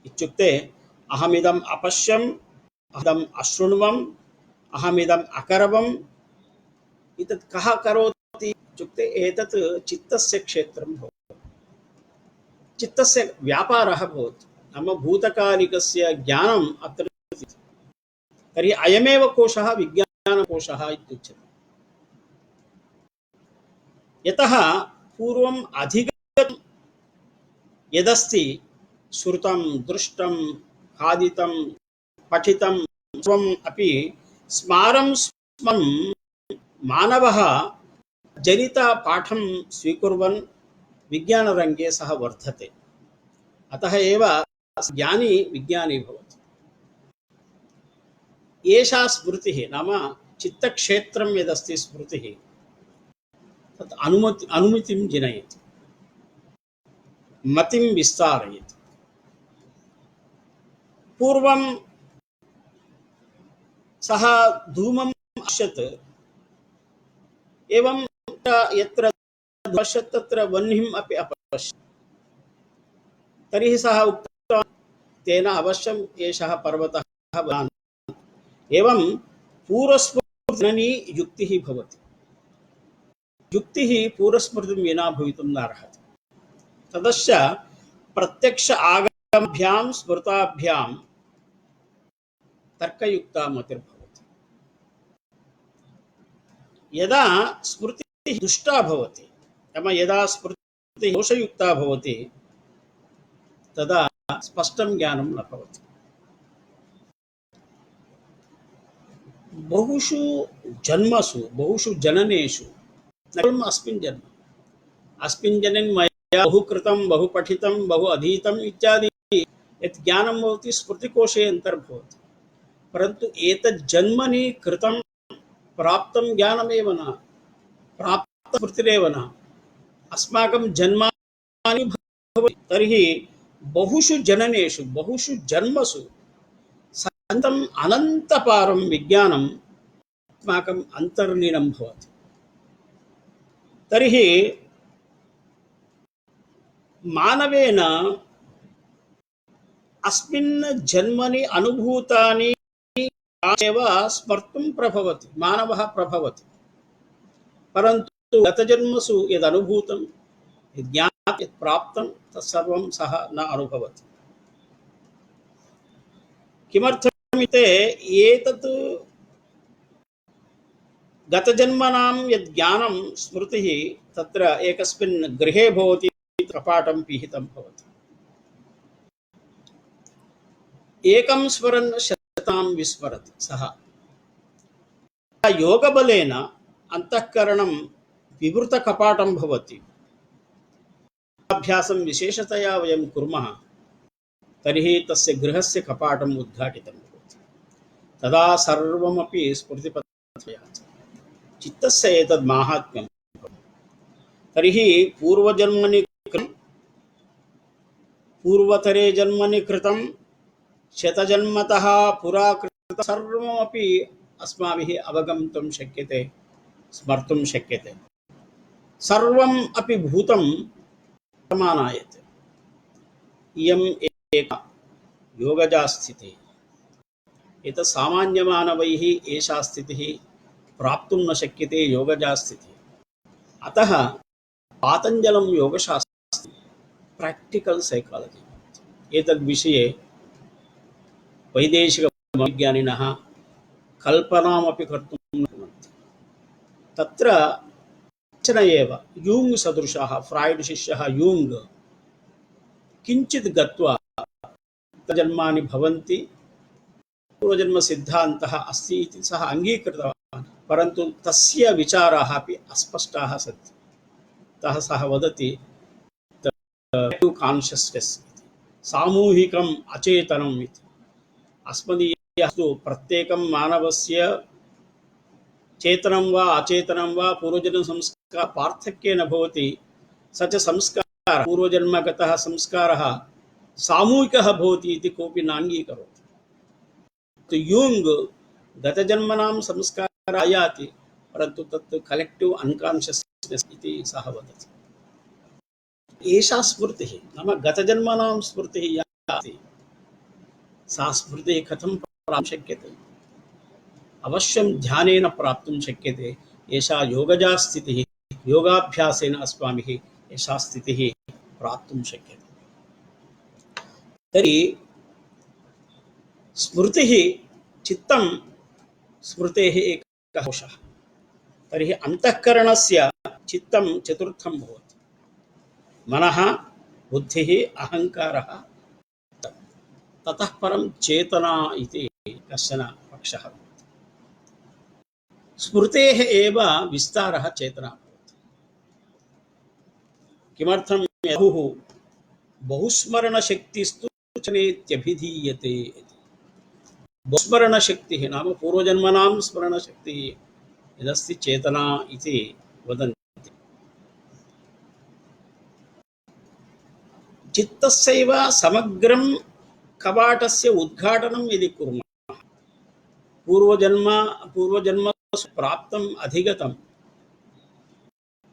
इत्युक्ते अहमिदम् अपश्यम्, अहमिदम् अशृण्वम्, अहमिदम् अकरवम्, एतत् कः करोति इत्युक्ते एतत् चित्तस्य क्षेत्रं भवति, चित्तस्य व्यापारः भवति। नाम भूतकालिकस्य ज्ञानम् अत्र, तर्हि अयमेव कोशः विज्ञानकोशः इत्युच्यते। यतः पूर्वम् अधिगतं यदस्ति, श्रुतं, दृष्टं, खादितं, पठितं सर्वम् अपि स्मारं स्मरन् मानवः जनितपाठं स्वीकुर्वन् विज्ञानरङ्गे सः वर्धते। अतः एव ज्ञानी विज्ञानी भवति। एषा स्मृतिः नाम चित्तक्षेत्रं यदस्ति स्मृतिः, तत् अनुमितिं जनयति, मतिं विस्तारयति। पूर्वं सः धूमम् अश्यत्, एवं यत्र पश्यत् तत्र वह्निम् अपि अपश्यत्। तर्हि सः उक्तवान् तेन अवश्यम् एषः पर्वतः भवान्। एवं पूर्वस्मृतिजननी युक्तिः भवति। युक्तिः पूर्वस्मृतिं विना भवितुं नार्हति। तदस्य प्रत्यक्ष आगमभ्यां स्मृताभ्यां तर्कयुक्ता मतिर्भवति। यदा स्मृतिः दुष्टा भवति, नाम यदा स्मृतिः दोषयुक्ता भवति, तदा स्पष्टं ज्ञानं न भवति। बहुषु जन्मसु, बहुषु जननेषु, न केवलम् अस्मिन् जन्म, अस्मिन् जन्मनि मया बहु कृतं, बहु पठितं, बहु अधीतम् इत्यादि यत् ज्ञानं भवति स्मृतिकोशे अन्तर्भवति। परन्तु एतत् जन्मनि कृतं प्राप्तं ज्ञानमेव न, प्राप्त स्मृतिरेव न, अस्माकं जन्मानि भवति। तर्हि बहुषु जननेषु, बहुषु जन्मसु सन्तम् अनन्तपारं विज्ञानम् अस्माकम् अन्तर्लीनं भवति। तर्हि मानवेन अस्मिन् जन्मनि अनुभूतानि एव स्मर्तुं प्रभवति, मानवः प्रभवति। परन्तु गतजन्मसु यदनुभूतं, यज्ञातं, यत् प्राप्तं तत्सर्वं सः न अनुभवति। किमर्थमित्युक्ते एतत् गतजन्मनां यद् ज्ञानं स्मृतिः तत्र एकस्मिन् गृहे भवति, कपाटं पिहितं भवति। एकं स्मरन् शतां विस्मरति सः। योगबलेन अंतःकरणं विवृतकपाटं भवति। अभ्यासं विशेषतया वयं कुर्मः तर्हि तस्य गृहस्य कपाटम् उद्घाटितं भवति। तदा सर्वमपि स्मृतिपथया चित्तस्य एतद् माहात्म्यं। तर्हि पूर्वजन्मनि पूर्वतरे जन्मनि कृतं शतजन्मतः पुरा कृतं सर्वमपि अस्माभिः अवगन्तुं शक्यते, स्मर्तुं शक्यते। सर्वम् अपि भूतं प्रमाणायते। इयम् एका योगजा स्थितिः। एतत् सामान्यमानवैः एषा स्थितिः प्राप्तुं न शक्यते, योगजा स्थितिः। अतः पातञ्जलं योगशास्त्रं प्राक्टिकल सैकालजी। एतद्विषये वैदेशिकविज्ञानिनः कल्पनामपि कर्तुं न शक्नुवन्ति। तत्र कश्चन एव यूङ्ग् सदृशः फ्राय्ड् शिष्यः यूङ्ग् किञ्चित् गत्वा जन्मानि भवन्ति, पूर्वजन्म सिद्धान्तः अस्ति इति सः अङ्गीकृतवान्। परन्तु तस्य विचाराः अपि अस्पष्टाः सन्ति। अतः सः वदति कान्शियस्नेस् इति, सामूहिकम् अचेतनम् इति। अस्मदीयः तु प्रत्येकं मानवस्य चेतनं वा अचेतनं वा पूर्वजन्मसंस्कार पार्थक्येन भवति। स च संस्कारः, पूर्वजन्मगतः संस्कारः सामूहिकः भवति इति कोऽपि नाङ्गीकरोति। तो यूङ्ग् गतजन्मनां संस्कारः आयाति, परन्तु तत् कलेक्टिव् अन्कान्शियस्नेस् इति सः वदति। एषा स्मृतिः नाम गतजन्मनां स्मृतिः या अस्ति, सा स्मृतिः कथं प्राप्तुं शक्यते? अवश्यं ध्यानेन प्राप्तुं शक्यते। एषा योगजा स्थितिः। योगाभ्यासेन अस्माभिः एषा स्थितिः प्राप्तुं शक्यते। तर्हि स्मृतिः चित्तं स्मृतेः एकः कोशः। तर्हि अंतःकरणस्य चित्तं चतुर्थं भवति। मनः, बुद्धिः, अहङ्कारः, ततः परं चेतना इति कश्चन पक्षः भवति। स्मृतेः एव विस्तारः चेतना भवति। किमर्थं यहुः बहुस्मरणशक्तिस्तु चनेत्यभिधीयते इति। बहुस्मरणशक्तिः नाम पूर्वजन्मनां स्मरणशक्तिः यदस्ति चेतना इति वदन्ति। चित्तस्यैव समग्रं कवाटस्य उद्घाटनं यदि कुर्मः, पूर्वजन्म प्राप्तम् अधिगतं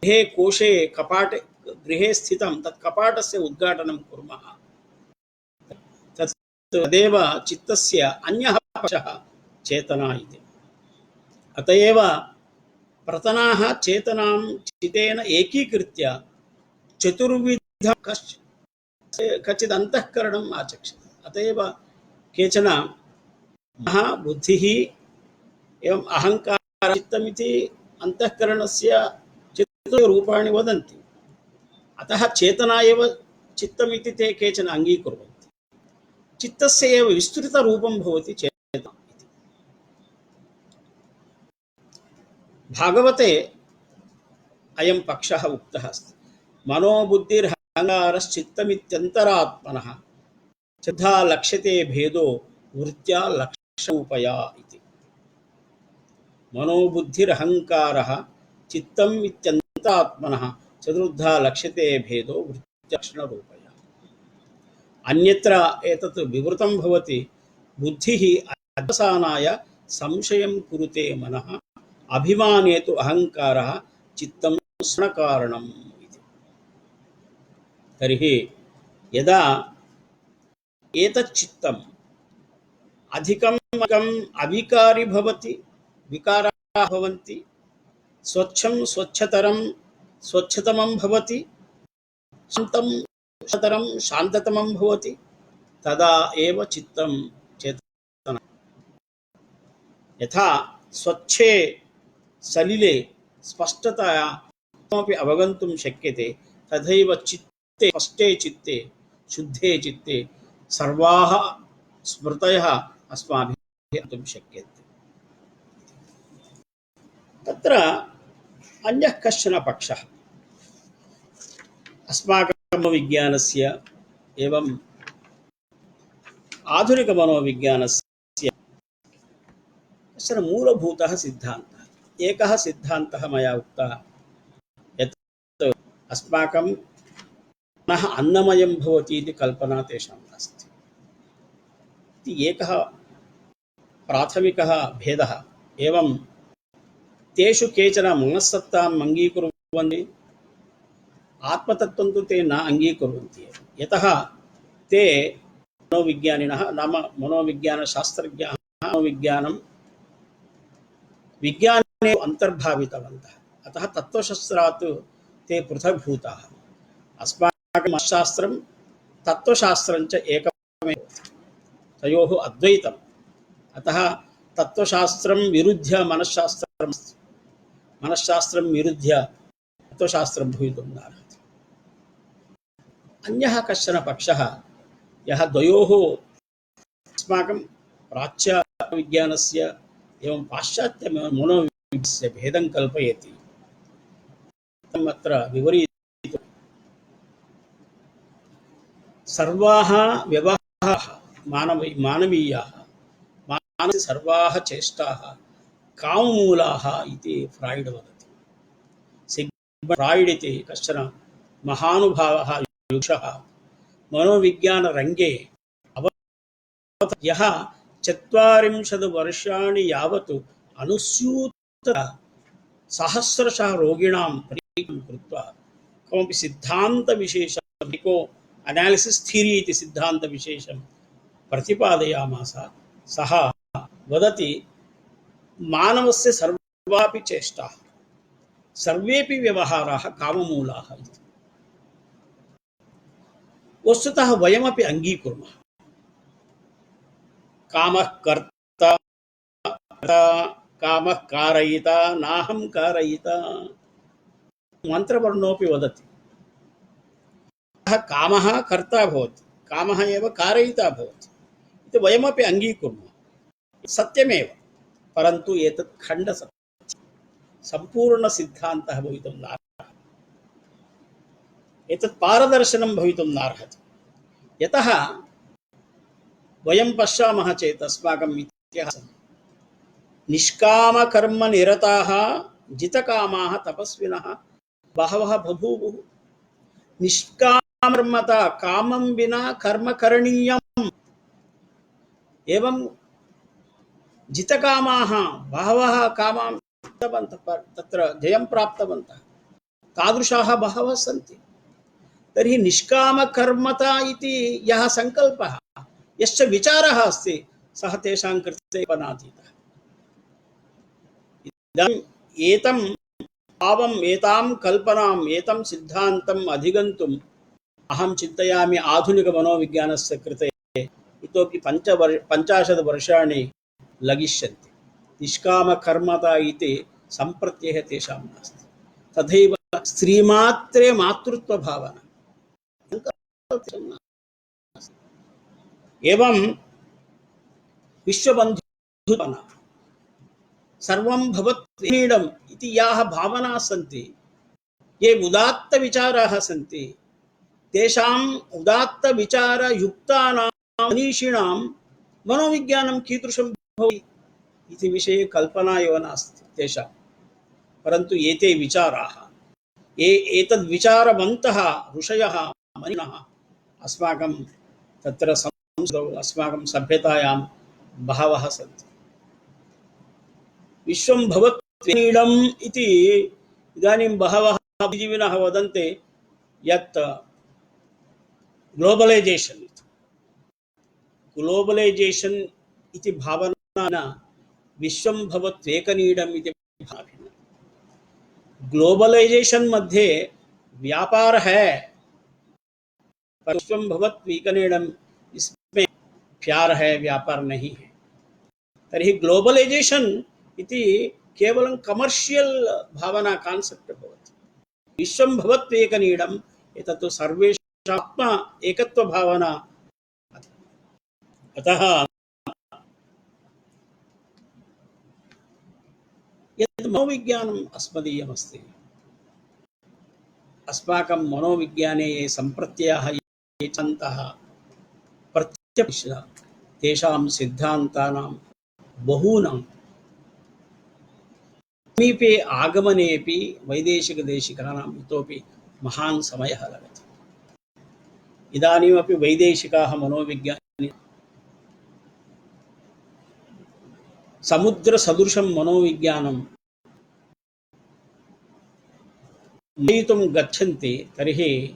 गृहे कोशे कपाटे गृहे स्थितं तत् कपाटस्य उद्घाटनं कुर्मः, तदेव चित्तस्य अन्यः पक्षः चेतना इति। अत एव प्रतनाः चेतनां चितेन एकीकृत्य चतुर्विधं कचित् अंतःकरणम् आचक्षते। अत एव केचन बुद्धिः एवं अहङ्कारः चित्तमिति अंतःकरणस्य चतुर्रूपाणि वदन्ति। अतः चेतना एव चित्तमिति ते केचन अङ्गीकुर्वन्ति। चित्तस्य एव विस्तृतरूपं भवति चेतना इति। भागवते अयं पक्षः उक्तः अस्ति। मनोबुद्धिरहङ्कारश्चित्तमित्यन्तरात्मनः चतुर्धा लक्ष्यते भेदो वृत्त्या लक्ष्योपया इति। मनोबुद्धिरहङ्कारः चित्तम् इत्यन्तरात्मनः चतुर्धा लक्ष्यते भेदो वृत्त्या अन्यत्र एतत् विवृतं भवति। बुद्धिः अवसानाय संशयं कुरुते मनः, अभिमाने तु अहङ्कारः चित्तं स्मरणकारणम् इति। तर्हि यदा एतत् चित्तम् अधिकम् अविकारी भवति, विकाराः भवन्ति, स्वच्छं स्वच्छतरं स्वच्छतमं भवति, शान्तं शान्ततरं शान्ततमं भवति, तदा एव चित्तं चेतना। यथा स्वच्छे सलिले स्पष्टतया किमपि अवगन्तुं शक्यते, तथैव चित्ते चित्ते स्पष्टे चित्ते शुद्धे चित्ते सर्वाः स्मृतयः अस्माभिः ज्ञातुं शक्यन्ते। तत्र अन्यः कश्चन पक्षः अस्माकं मनोविज्ञानस्य एवं आधुनिकमनोविज्ञानस्य कश्चन मूलभूतः सिद्धान्तः। एकः सिद्धान्तः मया उक्तः यत् अस्माकं मनः अन्नमयं भवति इति कल्पना तेषां नास्ति इति एकः प्राथमिकः भेदः। एवं तेषु केचन मनस्सत्ताम् अङ्गीकुर्वन्ति, आत्मतत्त्वं तु ते न अङ्गीकुर्वन्ति। यतः ते मनोविज्ञानिनः नाम मनोविज्ञानशास्त्रज्ञाः मनोविज्ञानं विज्ञाने अन्तर्भावितवन्तः। अतः तत्त्वशास्त्रात् ते पृथग्भूताः। अस्माकं मनश्शास्त्रं तत्त्वशास्त्रं च एकमेव, तयोः अद्वैतम्। अतः तत्त्वशास्त्रं विरुद्ध्य मनश्शास्त्रं, मनश्शास्त्रं विरुद्ध्य तत्त्वशास्त्रं भवितुं नार्हति। अन्यः कश्चन पक्षः यः द्वयोः अस्माकं प्राच्यविज्ञानस्य एवं पाश्चात्य मनोविज्ञानस्य भेदं कल्पयति, तम् अत्र विवरीतुं सर्वाः व्यवहाराः मानवीयाः मानसे सर्वाः चेष्टाः काममूलाः इति फ्राय्ड् वदति। सिग्मण्ड् फ्राय्ड् इति कश्चन महानुभावः योगः मनोविज्ञानरङ्गे यः 40 वर्षाणि यावत् अनुस्यूत सहस्रशः रोगिणां परीक्षां कृत्वा कमपि सिद्धान्तविशेषं निको अनालिसिस् थीरी इति सिद्धान्तविशेषं प्रतिपादयामास। सः वदति मानवस्य सर्वापि चेष्टाः सर्वेपि व्यवहाराः काममूलाः इति। वस्तुतः वयमपि अङ्गीकुर्मः। कामः कर्ता कामः कारयिता नाहं कारयिता मन्त्रवर्णोऽपि वदति। कामः कर्ता भवति, कामः एव कारयिता भवति इति वयमपि अङ्गीकुर्मः। सत्यमेव, परन्तु एतत् खण्डसत्यं, सम्पूर्णसिद्धान्तः भवितुं नार्हति। एतत् पारदर्शनं भवितुं नार्हति। यतः वयं पश्यामः चेत् अस्माकम् इतिहासं निष्कामकर्मनिरताः जितकामाः तपस्विनः बहवः बभूवुः। निष्कामकर्मता कामं विना कर्म करणीयम्। एवं जितकामाः बहवः कामां तत्र जयं प्राप्तवन्तः, तादृशाः बहवः सन्ति। तर्हि निष्कामकर्मता इति यः सङ्कल्पः, यश्च विचारः अस्ति, सः तेषां कृते कल्पनातीतः। इदानीम् एतं भावम्, एतां कल्पनाम्, एतं सिद्धान्तम् अधिगन्तुम् अहं चिन्तयामि आधुनिकमनोविज्ञानस्य कृते इतोपि 50 वर्षाणि लगिष्यन्ति। निष्कामकर्मता इति सम्प्रत्ययः तेषां नास्ति। तथैव स्त्रीमात्रे मातृत्वभावना एवं विश्वबन्धुभावना सर्वं भवत्वेदम् इति याः भावनाः सन्ति, ये उदात्तविचाराः सन्ति, तेषाम् उदात्तविचारयुक्तानां मनीषिणां मनोविज्ञानं कीदृशं भवति इति विषये कल्पना एव नास्ति तेषां। परन्तु एते विचाराः, एतद्विचारवन्तः ऋषयः मनीषिणः अस्माकं तत्र संस्कृतौ अस्माकं सभ्यतायां बहवः सन्ति। विश्वं भवत्वेदम् इति इदानीं बहवः बुद्धिजीविनः वदन्ति यत् ग्लोबलैजेशन् इति भावना विश्वं भवत्वेकनीडम् इति भावना। ग्लोबलाइजेशन मध्ये व्यापार है, पर विश्वं भवत्वेकनीडम् इसमें प्यार है, व्यापार नहीं है। तर्हि ग्लोबलाइजेशन इति केवलं कमर्शियल् भावना कान्सेप्ट् भवति। विश्वं भवत्वेकनीडम् एतत् सर्वेषां आत्मा एकत्व भावना। अतः यत् मनोविज्ञानम् अस्मदीयमस्ति, अस्माकं मनोविज्ञाने ये सम्प्रत्ययाः ये सन्तः प्रत्यक्ष तेषां सिद्धान्तानां बहूनां समीपे आगमनेपि वैदेशिकदेशिकानाम् इतोपि महान् समयः लगति। इदानीमपि वैदेशिकाः मनोविज्ञानी समुद्रसदृशं मनोविज्ञानं नेतुं गच्छन्ति तर्हि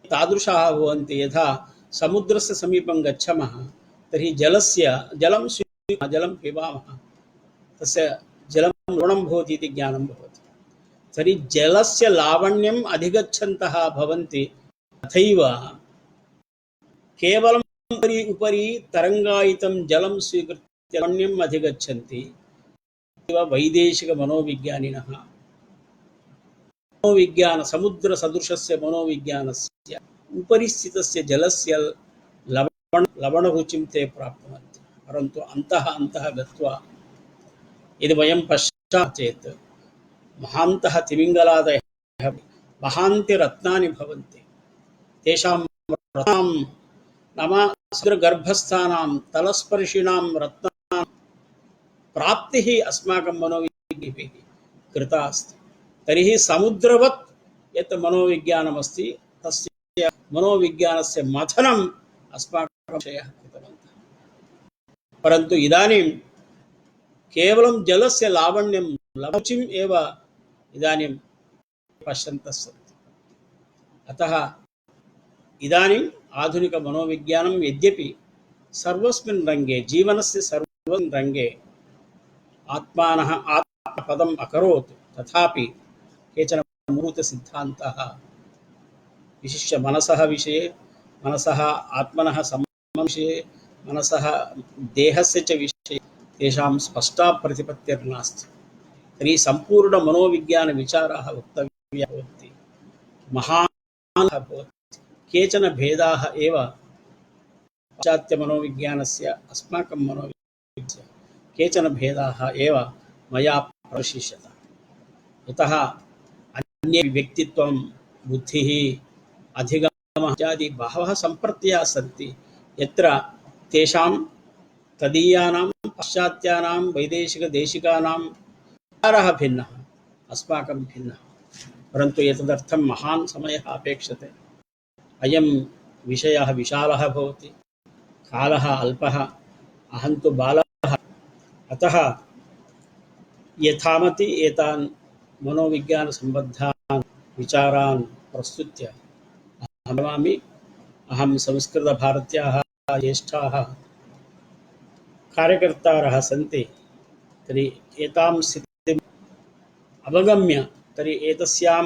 तादृशाः भवन्ति यथा समुद्रस्य समीपं गच्छामः तर्हि जलं पिबामः, तस्य जलं लवणं भवति इति ज्ञानं भवति। तर्हि जलस्य लावण्यम् अधिगच्छन्तः भवन्ति। तथैव केवलं उपरि तरङ्गायितं जलं स्वीकृत्य लावण्यम् अधिगच्छन्ति। वैदेशिकमनोविज्ञानिनः मनोविज्ञान समुद्रसदृशस्य मनोविज्ञानस्य उपरि स्थितस्य जलस्य लवणरुचिं ते प्राप्नुवन्ति। परन्तु अन्तः गत्वा यदि वयं पश्यामः चेत् महान्तः तिमिङ्गलादयः महान्ति रत्नानि भवन्ति। तेषां रत्नां नाम समुद्रगर्भस्थानां तलस्पर्शिणां रत्नानां प्राप्तिः अस्माकं मनोविज्ञानिभिः कृता अस्ति। तर्हि समुद्रवत् यत् मनोविज्ञानमस्ति तस्य मनोविज्ञानस्य मथनम् अस्माकं विषयः कृतवन्तः। परन्तु इदानीं केवलं जलस्य लावण्यं लवचिम् एव इदानीं पश्यन्तः सन्ति। अतः इदानीम् आधुनिकमनोविज्ञानं यद्यपि सर्वस्मिन् रङ्गे जीवनस्य सर्वस्मिन् रङ्गे आत्मानः आत्मपदम् अकरोत्, तथापि केचन मूलसिद्धान्ताः विशिष्य मनसः विषये, मनसः आत्मनः विषये, मनसः देहस्य च विषये तेषां स्पष्टा प्रतिपत्तिर्नास्ति। तर्हि सम्पूर्णमनोविज्ञानविचाराः वक्तव्याः भवन्ति, महान् भवति। केचन भेदाः एव पाश्चात्यमनोविज्ञानस्य अस्माकं मनोविज्ञानस्य केचन भेदाः एव मया प्रदर्शिष्यतः। यतः अन्ये व्यक्तित्वं, बुद्धिः, अधिगमः इत्यादि बहवः सम्प्रत्ययाः सन्ति, यत्र तेषां तदीयानां पाश्चात्यानां वैदेशिकदेशिकानां विचारः भिन्नः, अस्माकं भिन्नः। परन्तु एतदर्थं महान् समयः अपेक्षते। अयं विषयः विशालः भवति, कालः अल्पः, अहं तु बालः। अतः यथामति एतान् मनोविज्ञानसम्बद्धान् विचारान् प्रस्तुत्य अहं वदामि, अहं संस्कृतभारत्याः ज्येष्ठाः कार्यकर्तारः सन्ति। तर्हि एतां स्थितिम् अवगम्य तर्हि एतस्यां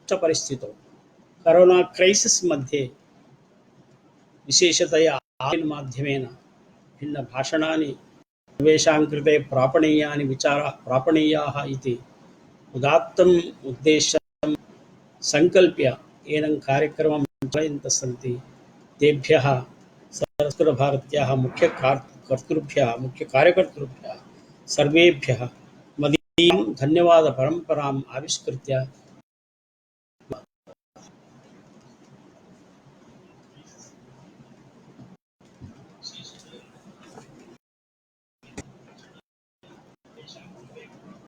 परिस्थितौ करोना क्రైసిस् मध्ये विशेषतया आन्लैन् माध्यमेन भिन्नभाषणानि सर्वेषां कृते प्रापणीयानि विचाराः प्रापणीयाः इति उदात्तम् उद्देश्यं सङ्कल्प्य एनं कार्यक्रमं चालयन्तः सन्ति। तेभ्यः संस्कृतभारत्याः मुख्यकार्यकर्तृभ्यः सर्वेभ्यः मदीयं धन्यवादपरम्पराम् आविष्कृत्य